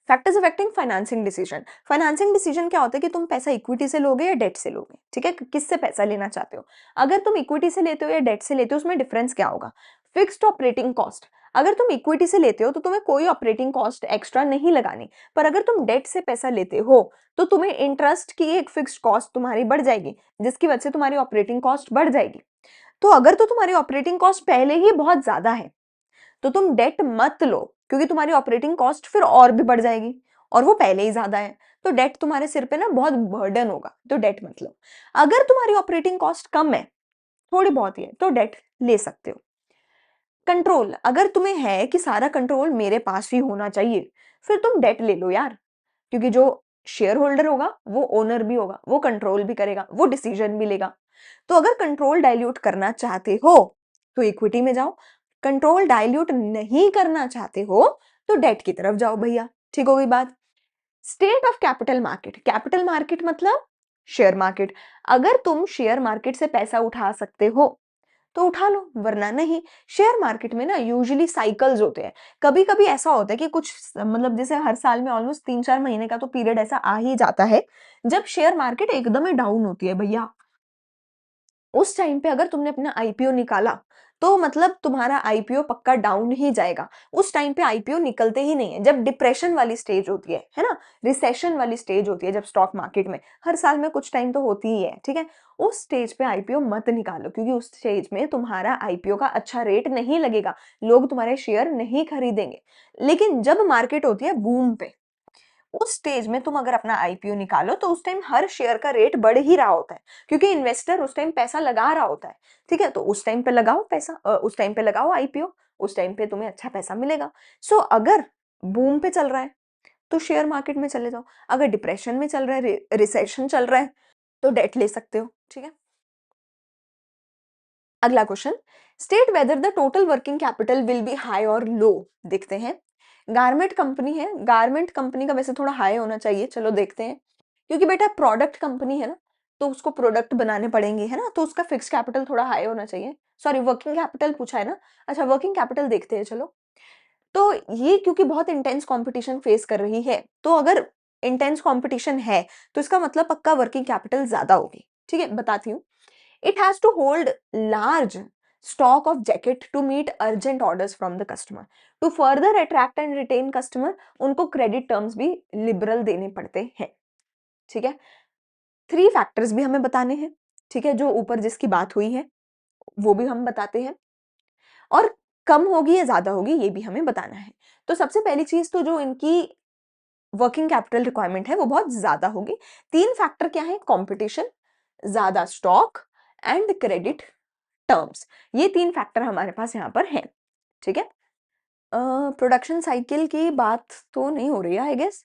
Factors affecting financing decision. Financing decision क्या होता है कि तुम पैसा इक्विटी से लोगे या डेट से लोगे। ठीक है। किससे पैसा लेना चाहते हो। अगर तुम इक्विटी से लेते हो या डेट से लेते हो उसमें डिफरेंस क्या होगा? Fixed operating cost. अगर तुम इक्विटी से लेते हो तो तुम्हें कोई ऑपरेटिंग कॉस्ट एक्स्ट्रा नहीं लगानी, पर अगर तुम डेट से पैसा लेते हो तो तुम्हें इंटरेस्ट की एक फिक्स्ड कॉस्ट तुम्हारी बढ़ जाएगी, जिसकी वजह से तुम्हारी ऑपरेटिंग कॉस्ट बढ़ जाएगी। तो अगर तो तुम्हारी ऑपरेटिंग कॉस्ट पहले ही बहुत ज्यादा है तो तुम डेट मत लो, क्योंकि तुम्हारी ऑपरेटिंग कॉस्ट फिर और भी बढ़ जाएगी, और वो पहले ही ज्यादा है। तो डेट तुम्हारे सिर पे ना बहुत बर्डन होगा, तो डेट मत लो। अगर तुम्हारी ऑपरेटिंग कॉस्ट कम है, थोड़ी बहुत ही है, तो डेट ले सकते हो। कंट्रोल, अगर तुम्हें है कि सारा कंट्रोल मेरे पास ही होना चाहिए, फिर तुम डेट ले लो यार, क्योंकि जो शेयर होल्डर होगा वो ओनर भी होगा, वो कंट्रोल भी करेगा, वो डिसीजन भी लेगा। तो अगर कंट्रोल डाइल्यूट करना चाहते हो तो इक्विटी में जाओ, कंट्रोल डाइल्यूट नहीं करना चाहते हो तो डेट की तरफ जाओ भैया। ठीक हो गई बात। State of capital market. Capital market मतलब शेयर मार्केट। अगर तुम शेयर मार्केट से पैसा उठा सकते हो तो उठा लो, वरना नहीं। शेयर मार्केट में ना यूजुअली साइकिल्स होते हैं। कभी कभी ऐसा होता है कि कुछ मतलब जैसे हर साल में ऑलमोस्ट 3-4 महीने का तो पीरियड ऐसा आ ही जाता है जब शेयर मार्केट एकदम ही डाउन होती है भैया। उस टाइम पे अगर तुमने अपना आईपीओ निकाला तो मतलब तुम्हारा आईपीओ पक्का डाउन ही जाएगा। उस टाइम पे आईपीओ निकलते ही नहीं है, जब डिप्रेशन वाली स्टेज होती है ना, रिसेशन वाली स्टेज होती है जब स्टॉक मार्केट में, हर साल में कुछ टाइम तो होती ही है। ठीक है। उस स्टेज पे आईपीओ मत निकालो, क्योंकि उस स्टेज में तुम्हारा आईपीओ का अच्छा रेट नहीं लगेगा, लोग तुम्हारे शेयर नहीं खरीदेंगे। लेकिन जब मार्केट होती है बूम पे, उस स्टेज में तुम अगर अपना आईपीओ निकालो तो उस टाइम हर शेयर का रेट बढ़ ही रहा होता है, क्योंकि इन्वेस्टर उस टाइम पैसा लगा रहा होता है। ठीक है। तो उस टाइम पे लगाओ पैसा, उस टाइम पे लगाओ आईपीओ, उस टाइम पे तुम्हें अच्छा पैसा मिलेगा। सो अगर बूम पे चल रहा है तो शेयर मार्केट में चले जाओ, अगर डिप्रेशन में चल रहा है, रिसेशन चल रहा है, तो डेट ले सकते हो। ठीक है। अगला question, state whether the total working capital will be high और लो। देखते हैं। गारमेंट कंपनी है, गारमेंट कंपनी का वैसे थोड़ा हाई होना चाहिए, चलो देखते हैं। क्योंकि बेटा प्रोडक्ट कंपनी है ना, तो उसको प्रोडक्ट बनाने पड़ेंगे, है ना, तो उसका फिक्स कैपिटल थोड़ा हाई होना चाहिए। सॉरी, वर्किंग कैपिटल पूछा है ना। अच्छा, वर्किंग कैपिटल देखते हैं चलो। तो ये क्योंकि बहुत इंटेंस कंपटीशन फेस कर रही है, तो अगर इंटेंस कंपटीशन है तो इसका मतलब पक्का वर्किंग कैपिटल ज्यादा होगी। ठीक है, बताती हूँ। It has to hold large stock of jacket to meet urgent orders from the customer. To further attract and retain customer, उनको क्रेडिट टर्म्स भी लिबरल देने पड़ते हैं। ठीक है। 3 फैक्टर्स भी हमें बताने हैं। ठीक है, जो ऊपर जिसकी बात हुई है वो भी हम बताते हैं, और कम होगी या ज्यादा होगी ये भी हमें बताना है। तो सबसे पहली चीज तो जो इनकी वर्किंग कैपिटल रिक्वायरमेंट है वो बहुत ज्यादा होगी। 3 फैक्टर क्या है? कंपटीशन, ज्यादा स्टॉक एंड क्रेडिट टर्म्स। ये 3 फैक्टर हमारे पास यहाँ पर हैं। ठीक है। प्रोडक्शन साइकिल की बात तो नहीं हो रही है I guess.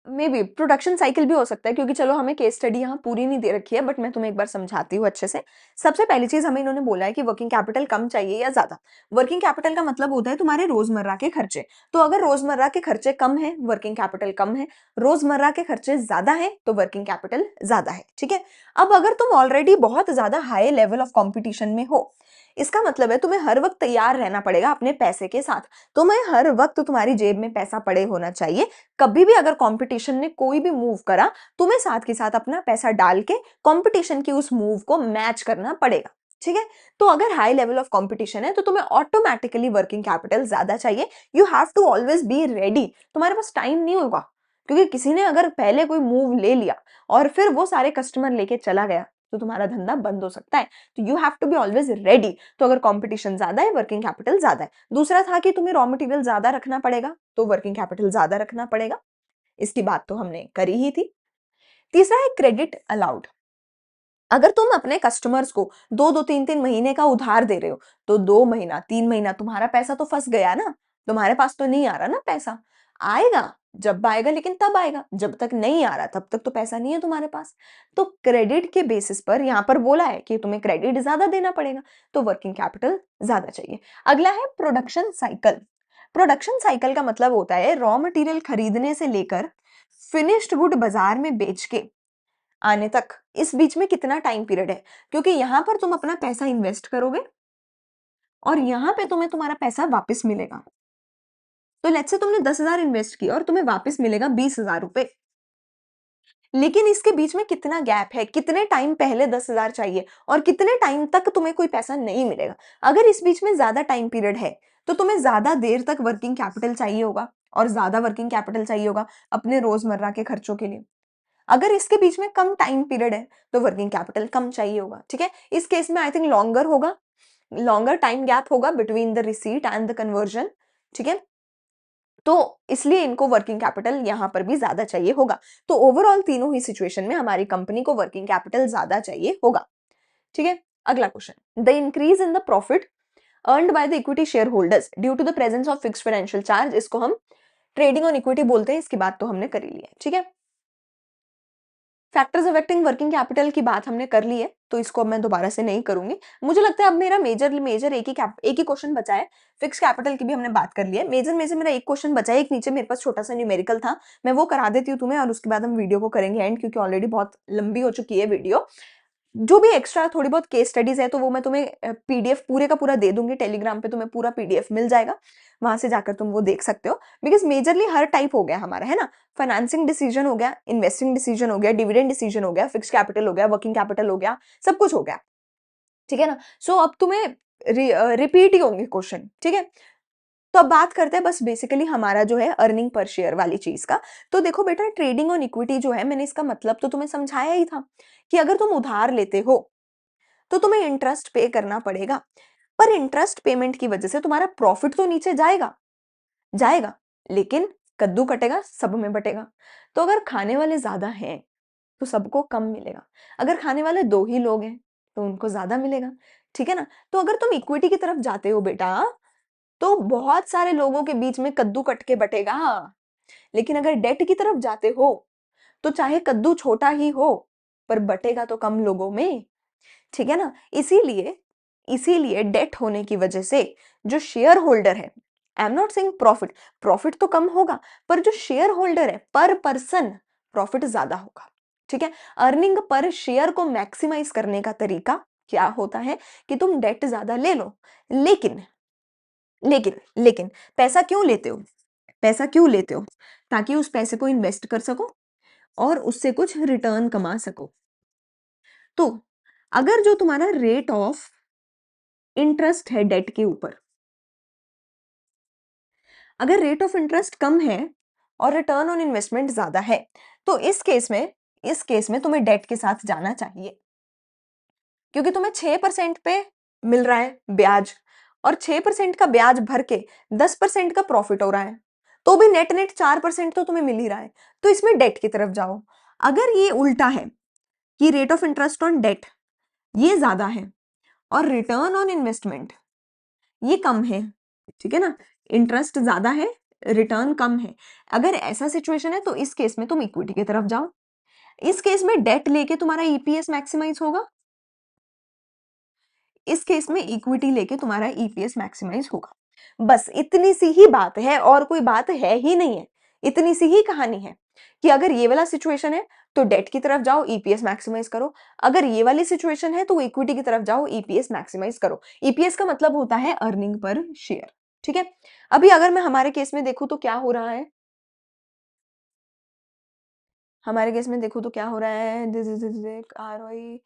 Maybe production cycle भी हो सकता है, क्योंकि चलो हमें केस स्टडी यहाँ पूरी नहीं दे रखी है, बट मैं तुम्हें एक बार समझाती हूँ अच्छे से। सबसे पहली चीज हमें इन्होंने बोला है कि वर्किंग कैपिटल कम चाहिए या ज्यादा। वर्किंग कैपिटल का मतलब होता है तुम्हारे रोजमर्रा के खर्चे। तो अगर रोजमर्रा के खर्चे कम है, वर्किंग कैपिटल कम है। रोजमर्रा के खर्चे ज्यादा है तो वर्किंग कैपिटल ज्यादा है। ठीक है। अब अगर तुम ऑलरेडी बहुत ज्यादा हाई लेवल ऑफ कॉम्पिटिशन में हो, इसका मतलब है तुम्हें हर वक्त तैयार रहना पड़ेगा अपने पैसे के साथ। तुम्हें हर वक्त तुम्हारी जेब में पैसा पड़े होना चाहिए। कभी भी अगर कंपटीशन ने कोई भी मूव करा, तुम्हें साथ के साथ अपना पैसा डाल के कंपटीशन की उस मूव को मैच करना पड़ेगा। ठीक है। तो अगर हाई लेवल ऑफ कंपटीशन है तो तुम्हें ऑटोमेटिकली वर्किंग कैपिटल ज्यादा चाहिए। You have to always be ready. तुम्हारे पास टाइम नहीं होगा, क्योंकि किसी ने अगर पहले कोई मूव ले लिया और फिर वो सारे कस्टमर लेके चला गया तो तुम्हारा धंधा बंद हो सकता है। तो you have to be always ready. तो अगर कंपटीशन ज्यादा है, वर्किंग कैपिटल ज्यादा है। दूसरा था कि तुम्हें रॉ मटेरियल ज्यादा रखना पड़ेगा, तो वर्किंग कैपिटल ज्यादा रखना पड़ेगा। इसकी बात तो हमने करी ही थी। तीसरा है क्रेडिट अलाउड। अगर तुम अपने कस्टमर्स को 2-2 3-3 महीने का उधार दे रहे हो, तो 2 महीना 3 महीना तुम्हारा पैसा तो फंस गया ना। तुम्हारे पास तो नहीं आ रहा ना पैसा। आएगा जब आएगा, लेकिन तब आएगा, जब तक नहीं आ रहा तब तक तो पैसा नहीं है तुम्हारे पास। तो क्रेडिट के बेसिस पर यहां पर बोला है कि तुम्हें क्रेडिट ज्यादा देना पड़ेगा, तो वर्किंग कैपिटल ज्यादा चाहिए। अगला है प्रोडक्शन साइकिल। प्रोडक्शन साइकिल का मतलब होता है रॉ मटेरियल खरीदने से लेकर फिनिश्ड गुड बाजार में बेच के आने तक, इस बीच में कितना टाइम पीरियड है। क्योंकि यहां पर तुम अपना पैसा इन्वेस्ट करोगे और यहां पे तुम्हें तुम्हारा पैसा वापस मिलेगा। तो लेट्स से तुमने 10,000 इन्वेस्ट किया और तुम्हें वापस मिलेगा 20,000 रुपए। लेकिन इसके बीच में कितना गैप है, कितने टाइम पहले 10,000 चाहिए और कितने टाइम तक तुम्हें कोई पैसा नहीं मिलेगा। अगर इस बीच में ज्यादा टाइम पीरियड है तो तुम्हें ज्यादा देर तक वर्किंग कैपिटल चाहिए होगा, और ज्यादा वर्किंग कैपिटल चाहिए होगा अपने रोजमर्रा के खर्चों के लिए। अगर इसके बीच में कम टाइम पीरियड है तो वर्किंग कैपिटल कम चाहिए होगा। ठीक है। इस केस में आई थिंक लॉन्गर होगा, लॉन्गर टाइम गैप होगा between the receipt and the conversion. ठीक है। तो इसलिए इनको वर्किंग कैपिटल यहां पर भी ज्यादा चाहिए होगा। तो ओवरऑल तीनों ही सिचुएशन में हमारी कंपनी को वर्किंग कैपिटल ज्यादा चाहिए होगा। ठीक है। अगला question, the increase in the profit earned by the equity share holders due to the presence of fixed financial charge, इसको हम ट्रेडिंग ऑन इक्विटी बोलते हैं। इसकी बात तो हमने करी ली है। ठीक है। फैक्टर्स अफेक्टिंग वर्किंग कैपिटल की बात हमने कर ली है, तो इसको अब मैं दोबारा से नहीं करूंगी। मुझे लगता है अब मेरा मेजर मेजर एक ही क्वेश्चन बचा है। फिक्स कैपिटल की भी हमने बात कर ली है। मेजर मेजर मेरा एक क्वेश्चन बचा है, एक नीचे मेरे पास छोटा सा न्यूमेरिकल था, मैं वो करा देती हूँ तुम्हें, और उसके बाद हम वीडियो को करेंगे एंड, क्योंकि ऑलरेडी बहुत लंबी हो चुकी है वीडियो। जो भी एक्स्ट्रा थोड़ी बहुत केस स्टडीज है तो वो मैं तुम्हें पीडीएफ पूरे का पूरा दे दूंगी, टेलीग्राम पे तुम्हें पूरा पीडीएफ मिल जाएगा, वहां से जाकर तुम वो देख सकते हो। बिकॉज मेजरली हर टाइप हो गया हमारा, है ना। फाइनेंसिंग डिसीजन हो गया, इन्वेस्टिंग डिसीजन हो गया, डिविडेंड डिसीजन हो गया, फिक्स कैपिटल हो गया, वर्किंग कैपिटल हो गया, सब कुछ हो गया। ठीक है ना। सो अब तुम्हें रिपीट ही होंगे क्वेश्चन। ठीक है। तो अब बात करते हैं बस बेसिकली हमारा जो है अर्निंग पर शेयर वाली चीज का। तो देखो बेटा, ट्रेडिंग ऑन इक्विटी जो है, मैंने इसका मतलब तो तुम्हें समझाया ही था कि अगर तुम उधार लेते हो तो तुम्हें इंटरेस्ट पे करना पड़ेगा। पर इंटरेस्ट पेमेंट की वजह से तुम्हारा प्रॉफिट तो नीचे जाएगा, जाएगा, लेकिन कद्दू कटेगा सब में बटेगा। तो अगर खाने वाले ज्यादा हैं तो सबको कम मिलेगा। अगर खाने वाले दो ही लोग हैं तो उनको ज्यादा मिलेगा। ठीक है ना। तो अगर तुम इक्विटी की तरफ जाते हो बेटा, तो बहुत सारे लोगों के बीच में कद्दू कट के बटेगा। लेकिन अगर डेट की तरफ जाते हो तो चाहे कद्दू छोटा ही हो, पर बटेगा तो कम लोगों में। ठीक है ना। इसीलिए इसीलिए डेट होने की वजह से जो शेयर होल्डर है, I am not saying profit, profit तो कम होगा, पर जो शेयर होल्डर है पर पर्सन प्रॉफिट ज्यादा होगा। ठीक है। अर्निंग पर शेयर को मैक्सिमाइज करने का तरीका क्या होता है कि तुम डेट ज्यादा ले लो, लेकिन लेकिन लेकिन पैसा क्यों लेते हो, पैसा क्यों लेते हो? ताकि उस पैसे को इन्वेस्ट कर सको और उससे कुछ रिटर्न कमा सको। तो अगर जो तुम्हारा रेट ऑफ इंटरेस्ट है डेट के ऊपर, अगर रेट ऑफ इंटरेस्ट कम है और रिटर्न ऑन इन्वेस्टमेंट ज्यादा है, तो इस केस में तुम्हें डेट के साथ जाना चाहिए। क्योंकि तुम्हें 6% पे मिल रहा है ब्याज, और 6% का ब्याज भर के 10% का प्रॉफिट हो रहा है, तो भी नेट नेट 4% तो तुम्हें मिल ही रहा है। तो इसमें डेट की तरफ जाओ। अगर ये उल्टा है कि rate of interest on debt ये ज्यादा है और रिटर्न ऑन इन्वेस्टमेंट ये कम है, ठीक है ना, इंटरेस्ट ज्यादा है रिटर्न कम है। अगर ऐसा सिचुएशन है तो इस केस में तुम इक्विटी की तरफ जाओ। इस केस में डेट लेके तुम्हारा ईपीएस मैक्सिमाइज होगा, इस केस में इक्विटी लेके तुम्हारा ईपीएस मैक्सिमाइज होगा। बस इतनी सी ही बात है और कोई बात है ही नहीं है। इतनी सी ही कहानी है कि अगर ये वाला सिचुएशन है तो डेट की तरफ जाओ, ईपीएस मैक्सिमाइज करो। अगर ये वाली सिचुएशन है तो इक्विटी की तरफ जाओ, ईपीएस मैक्सिमाइज करो। ईपीएस का मतलब होता है अर्निंग पर शेयर। ठीक है। अभी अगर मैं हमारे केस में देखूं तो क्या हो रहा है, हमारे केस में देखूं तो क्या हो रहा है, this is ROE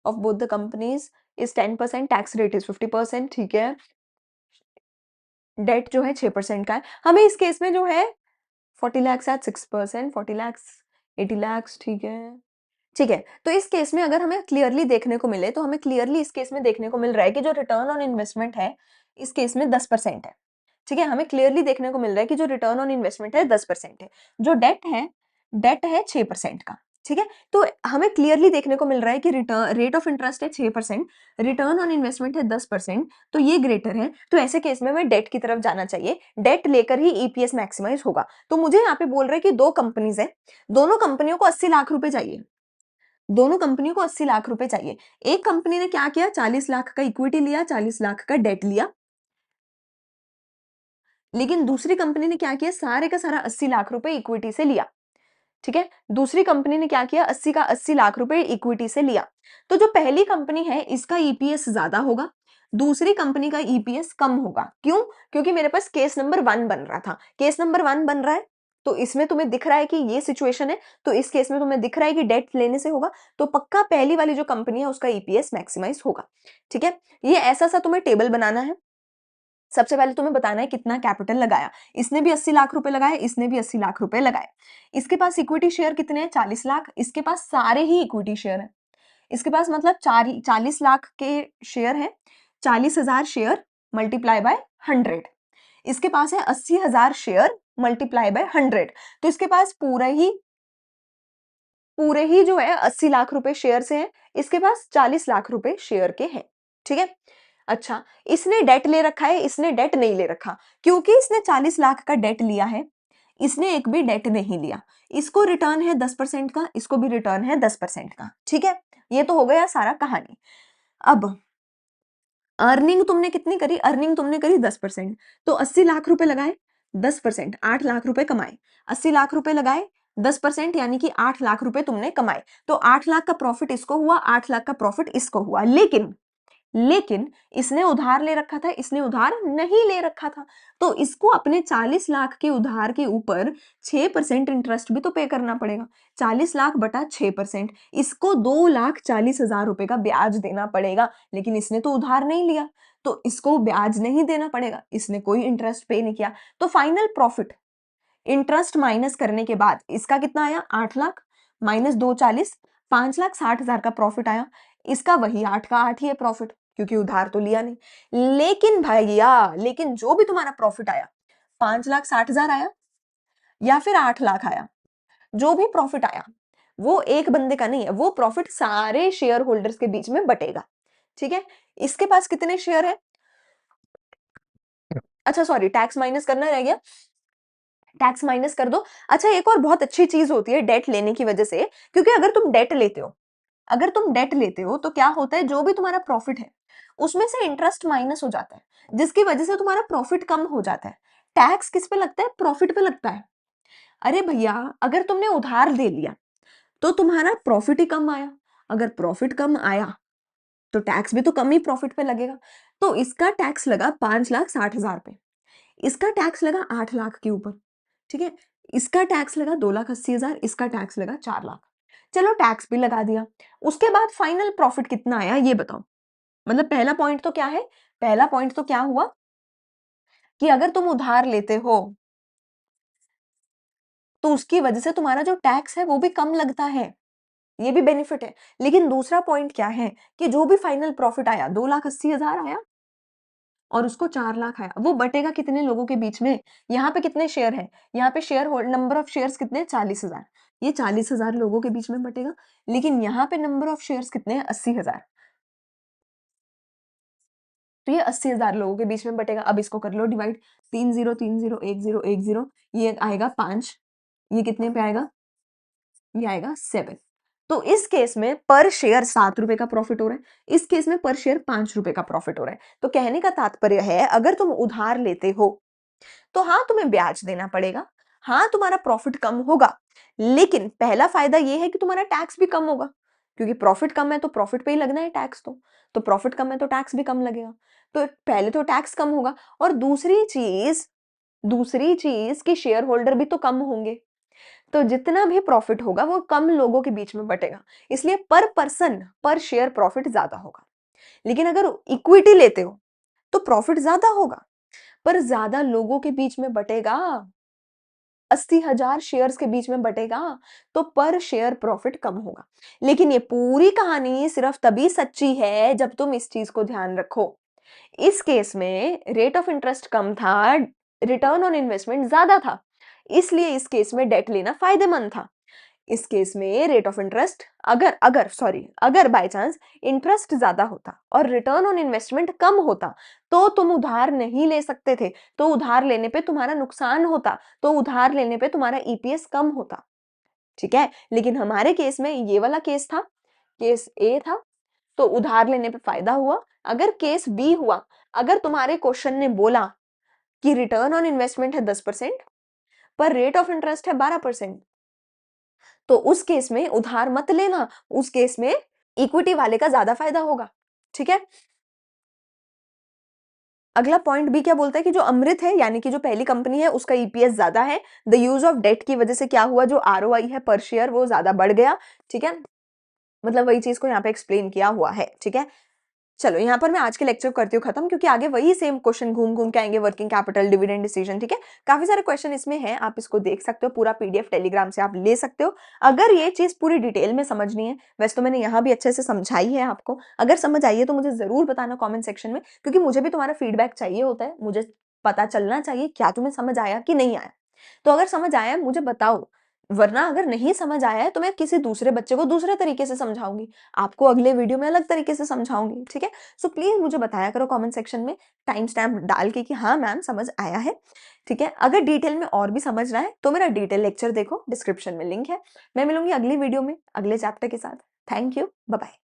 of both the companies is 10%, tax rate is 50%। ठीक है। डेट जो है 6% का है। हमें इस केस में जो है 40 लैक्स एट 6%, 40 लैक्स, 80 लैक्स। ठीक है। ठीक है, तो इस केस में अगर हमें क्लियरली देखने को मिले तो हमें क्लियरली इस केस में देखने को मिल रहा है कि जो रिटर्न ऑन इन्वेस्टमेंट है इस केस में 10% है। ठीक है, हमें क्लियरली देखने को मिल रहा है कि जो रिटर्न ऑन इन्वेस्टमेंट है 10% है। जो डेट है 6% का। ठीक है, तो हमें क्लियरली देखने को मिल रहा है कि रिटर्न रेट ऑफ इंटरेस्ट है 6%, रिटर्न ऑन इन्वेस्टमेंट है 10%, तो ये ग्रेटर है। तो ऐसे केस में हमें डेट की तरफ जाना चाहिए, डेट लेकर ही ईपीएस मैक्सिमाइज होगा। तो मुझे यहाँ पे बोल रहे हैं कि दो कंपनीज है, दोनों कंपनियों को 80 लाख रुपए चाहिए, दोनों कंपनियों को 80 लाख रुपए चाहिए। एक कंपनी ने क्या किया, 40 लाख का इक्विटी लिया, 40 लाख का डेट लिया। लेकिन दूसरी कंपनी ने क्या किया, सारे का सारा 80 लाख रुपए इक्विटी से लिया। ठीक है, दूसरी कंपनी ने क्या किया, 80 का 80 लाख रुपए इक्विटी से लिया। तो जो पहली कंपनी है इसका ईपीएस ज्यादा होगा, दूसरी कंपनी का ईपीएस कम होगा। क्यों? क्योंकि मेरे पास केस नंबर 1 बन रहा था, केस नंबर 1 बन रहा है तो इसमें तुम्हें दिख रहा है कि ये सिचुएशन है, तो इस केस में तुम्हें दिख रहा है कि डेट लेने से होगा, तो पक्का पहली वाली जो कंपनी है उसका ईपीएस मैक्सिमाइज होगा। ठीक है, ये ऐसा सा तुम्हें टेबल बनाना है। सबसे पहले तुम्हें बताना है कितना कैपिटल लगाया, इसने भी 80 लाख रुपए लगाए, इसने भी 80 लाख रुपए लगाए। इसके पास इक्विटी शेयर कितने हैं, 40 लाख, इसके पास सारे ही इक्विटी शेयर है। इसके पास मतलब 40 लाख के शेयर है, 40,000 शेयर मल्टीप्लाई बाय 100। इसके पास है 80,000 शेयर मल्टीप्लाई बाय 100, तो इसके पास पूरे ही जो है 80 लाख रुपए शेयर से हैं, इसके पास 40 लाख रुपए शेयर के हैं। ठीक है। अच्छा, इसने डेट ले रखा है, इसने डेट नहीं ले रखा, क्योंकि इसने 40 लाख का डेट लिया है, इसने एक भी डेट नहीं लिया। इसको रिटर्न है 10% का, इसको भी रिटर्न है 10% का। ठीक है, ये तो हो गया सारा कहानी। अब अर्निंग तुमने कितनी करी, अर्निंग तुमने करी 10%, तो 80 लाख रुपए लगाए, 10%, 8 लाख रुपए कमाए। 80 लाख रुपए लगाए, 10% यानी कि 8 लाख रुपए तुमने कमाए। तो 8 लाख का प्रॉफिट इसको हुआ, 8 लाख का प्रॉफिट इसको हुआ। लेकिन इसने उधार ले रखा था, इसने उधार नहीं ले रखा था, तो इसको अपने 40 लाख के उधार के ऊपर 6% इंटरेस्ट भी तो पे करना पड़ेगा। 40 लाख बटा 6%, इसको 2,40,000 रुपए का ब्याज देना पड़ेगा। लेकिन इसने तो उधार नहीं लिया, तो इसको ब्याज नहीं देना पड़ेगा, इसने कोई इंटरेस्ट पे नहीं किया। तो फाइनल प्रॉफिट इंटरेस्ट माइनस करने के बाद इसका कितना आया, 8 लाख माइनस 2,40, 5,60,000 का प्रॉफिट आया। इसका वही 8 का 8 ही है प्रॉफिट, क्योंकि उधार तो लिया नहीं। लेकिन भैया, लेकिन जो भी तुम्हारा प्रॉफिट आया, 5,60,000 आया या फिर 8 लाख आया, जो भी प्रॉफिट आया वो एक बंदे का नहीं है, वो प्रॉफिट सारे शेयर होल्डर्स के बीच में बटेगा। ठीक है। इसके पास कितने शेयर है, अच्छा सॉरी, टैक्स माइनस करना रह गया, टैक्स माइनस कर दो। अच्छा, एक और बहुत अच्छी चीज होती है डेट लेने की वजह से, क्योंकि अगर तुम डेट लेते हो, अगर तुम डेट लेते हो तो क्या होता है, जो भी तुम्हारा प्रॉफिट है उसमें से इंटरेस्ट माइनस हो जाता है, जिसकी वजह से तुम्हारा प्रॉफिट कम हो जाता है। टैक्स किस पे लगता है, प्रॉफिट पे लगता है। अरे भैया, अगर तुमने उधार दे लिया तो तुम्हारा प्रॉफिट ही कम आया, अगर प्रॉफिट कम आया तो टैक्स भी तो कम ही प्रॉफिट पे लगेगा। तो इसका टैक्स लगा 5,60,000 पे, इसका टैक्स लगा 8 लाख के ऊपर। ठीक है, इसका टैक्स लगा 2,80,000, इसका टैक्स लगा 4 लाख। चलो टैक्स भी लगा दिया, उसके बाद फाइनल प्रॉफिट कितना आया ये बताओ। मतलब पहला पॉइंट तो क्या है, पहला पॉइंट तो क्या हुआ कि अगर तुम उधार लेते हो तो उसकी वजह से तुम्हारा जो टैक्स है वो भी कम लगता है, ये भी बेनिफिट है। लेकिन दूसरा पॉइंट क्या है कि जो भी फाइनल प्रॉफिट आया, 2,80,000 आया और उसको 4 लाख आया, वो बटेगा कितने लोगों के बीच में, यहाँ पे कितने शेयर हैं, यहाँ पे share hold number of shares कितने, 40,000, ये 40,000 लोगों के बीच में बटेगा। लेकिन यहाँ पे नंबर ऑफ शेयर्स कितने हैं, 80,000। तो ये 80,000 लोगों के बीच में बटेगा। अब इसको कर लो डिवाइड, 3 0 3 0 1 0 1 0, ये आएगा 5, ये कितने पे आएगा, ये आएगा 7। तो इस केस में पर शेयर 7 रुपए का प्रॉफिट हो रहा है, इस केस में पर शेयर 5 रुपए का प्रॉफिट हो रहा है। तो कहने का तात्पर्य है अगर तुम उधार लेते हो तो हाँ तुम्हें ब्याज देना पड़ेगा, हाँ तुम्हारा प्रॉफिट कम होगा, लेकिन पहला फायदा ये है कि तुम्हारा टैक्स भी कम होगा, क्योंकि प्रॉफिट कम है तो प्रॉफिट पे ही लगना है टैक्स, तो प्रॉफिट कम है तो टैक्स भी कम लगेगा। तो पहले तो टैक्स कम होगा, और दूसरी चीज कि शेयर होल्डर भी तो कम होंगे, तो जितना भी प्रॉफिट होगा वो कम लोगों के बीच में बटेगा, इसलिए पर पर्सन पर शेयर प्रॉफिट ज्यादा होगा। लेकिन अगर इक्विटी लेते हो तो प्रॉफिट ज्यादा होगा पर ज्यादा लोगों के बीच में बटेगा, 80,000 शेयर्स के बीच में बटेगा, तो पर शेयर प्रॉफिट कम होगा। लेकिन ये पूरी कहानी सिर्फ तभी सच्ची है जब तुम इस चीज को ध्यान रखो। इस केस में रेट ऑफ इंटरेस्ट कम था, रिटर्न ऑन इन्वेस्टमेंट ज्यादा था, इसलिए इस केस में डेट लेना फायदेमंद था। इस केस में रेट ऑफ इंटरेस्ट अगर बाय चांस इंटरेस्ट ज्यादा होता और रिटर्न ऑन इन्वेस्टमेंट कम होता तो तुम उधार नहीं ले सकते थे, तो उधार लेने पे तुम्हारा नुकसान होता, तो उधार लेने पे तुम्हारा ईपीएस कम होता। ठीक है, लेकिन हमारे केस में ये वाला केस था, केस ए था, तो उधार लेने पे फायदा हुआ। अगर केस बी हुआ, अगर तुम्हारे क्वेश्चन ने बोला कि रिटर्न ऑन इन्वेस्टमेंट है 10% पर रेट ऑफ इंटरेस्ट है 12%, तो उस केस में उधार मत लेना, उस केस में इक्विटी वाले का ज्यादा फायदा होगा। ठीक है, अगला पॉइंट भी क्या बोलता है कि जो अमृत है यानी कि जो पहली कंपनी है उसका ईपीएस ज्यादा है, द यूज ऑफ डेट की वजह से क्या हुआ, जो आरओआई है पर शेयर वो ज्यादा बढ़ गया। ठीक है, मतलब वही चीज को यहाँ पे एक्सप्लेन किया हुआ है। ठीक है, चलो यहाँ पर मैं आज के लेक्चर करती हूँ खत्म, क्योंकि आगे वही सेम क्वेश्चन घूम घूम के आएंगे, वर्किंग कैपिटल, डिविडेंड डिसीजन। ठीक है, काफी सारे क्वेश्चन इसमें हैं, आप इसको देख सकते हो, पूरा पीडीएफ टेलीग्राम से आप ले सकते हो। अगर ये चीज पूरी डिटेल में समझनी है, वैसे तो मैंने यहाँ भी अच्छे से समझाई है आपको, अगर समझ आई है तो मुझे जरूर बताना कॉमेंट सेक्शन में, क्योंकि मुझे भी तुम्हारा फीडबैक चाहिए होता है, मुझे पता चलना चाहिए क्या तुम्हें समझ आया कि नहीं आया। तो अगर समझ आया है मुझे बताओ, वरना अगर नहीं समझ आया है तो मैं किसी दूसरे बच्चे को दूसरे तरीके से समझाऊंगी, आपको अगले वीडियो में अलग तरीके से समझाऊंगी। ठीक है, सो प्लीज मुझे बताया करो कमेंट सेक्शन में टाइम स्टैम्प डाल के कि हाँ मैम समझ आया है। ठीक है, अगर डिटेल में और भी समझना है तो मेरा डिटेल लेक्चर देखो, डिस्क्रिप्शन में लिंक है। मैं मिलूंगी अगली वीडियो में अगले चैप्टर के साथ। Thank you, bye bye.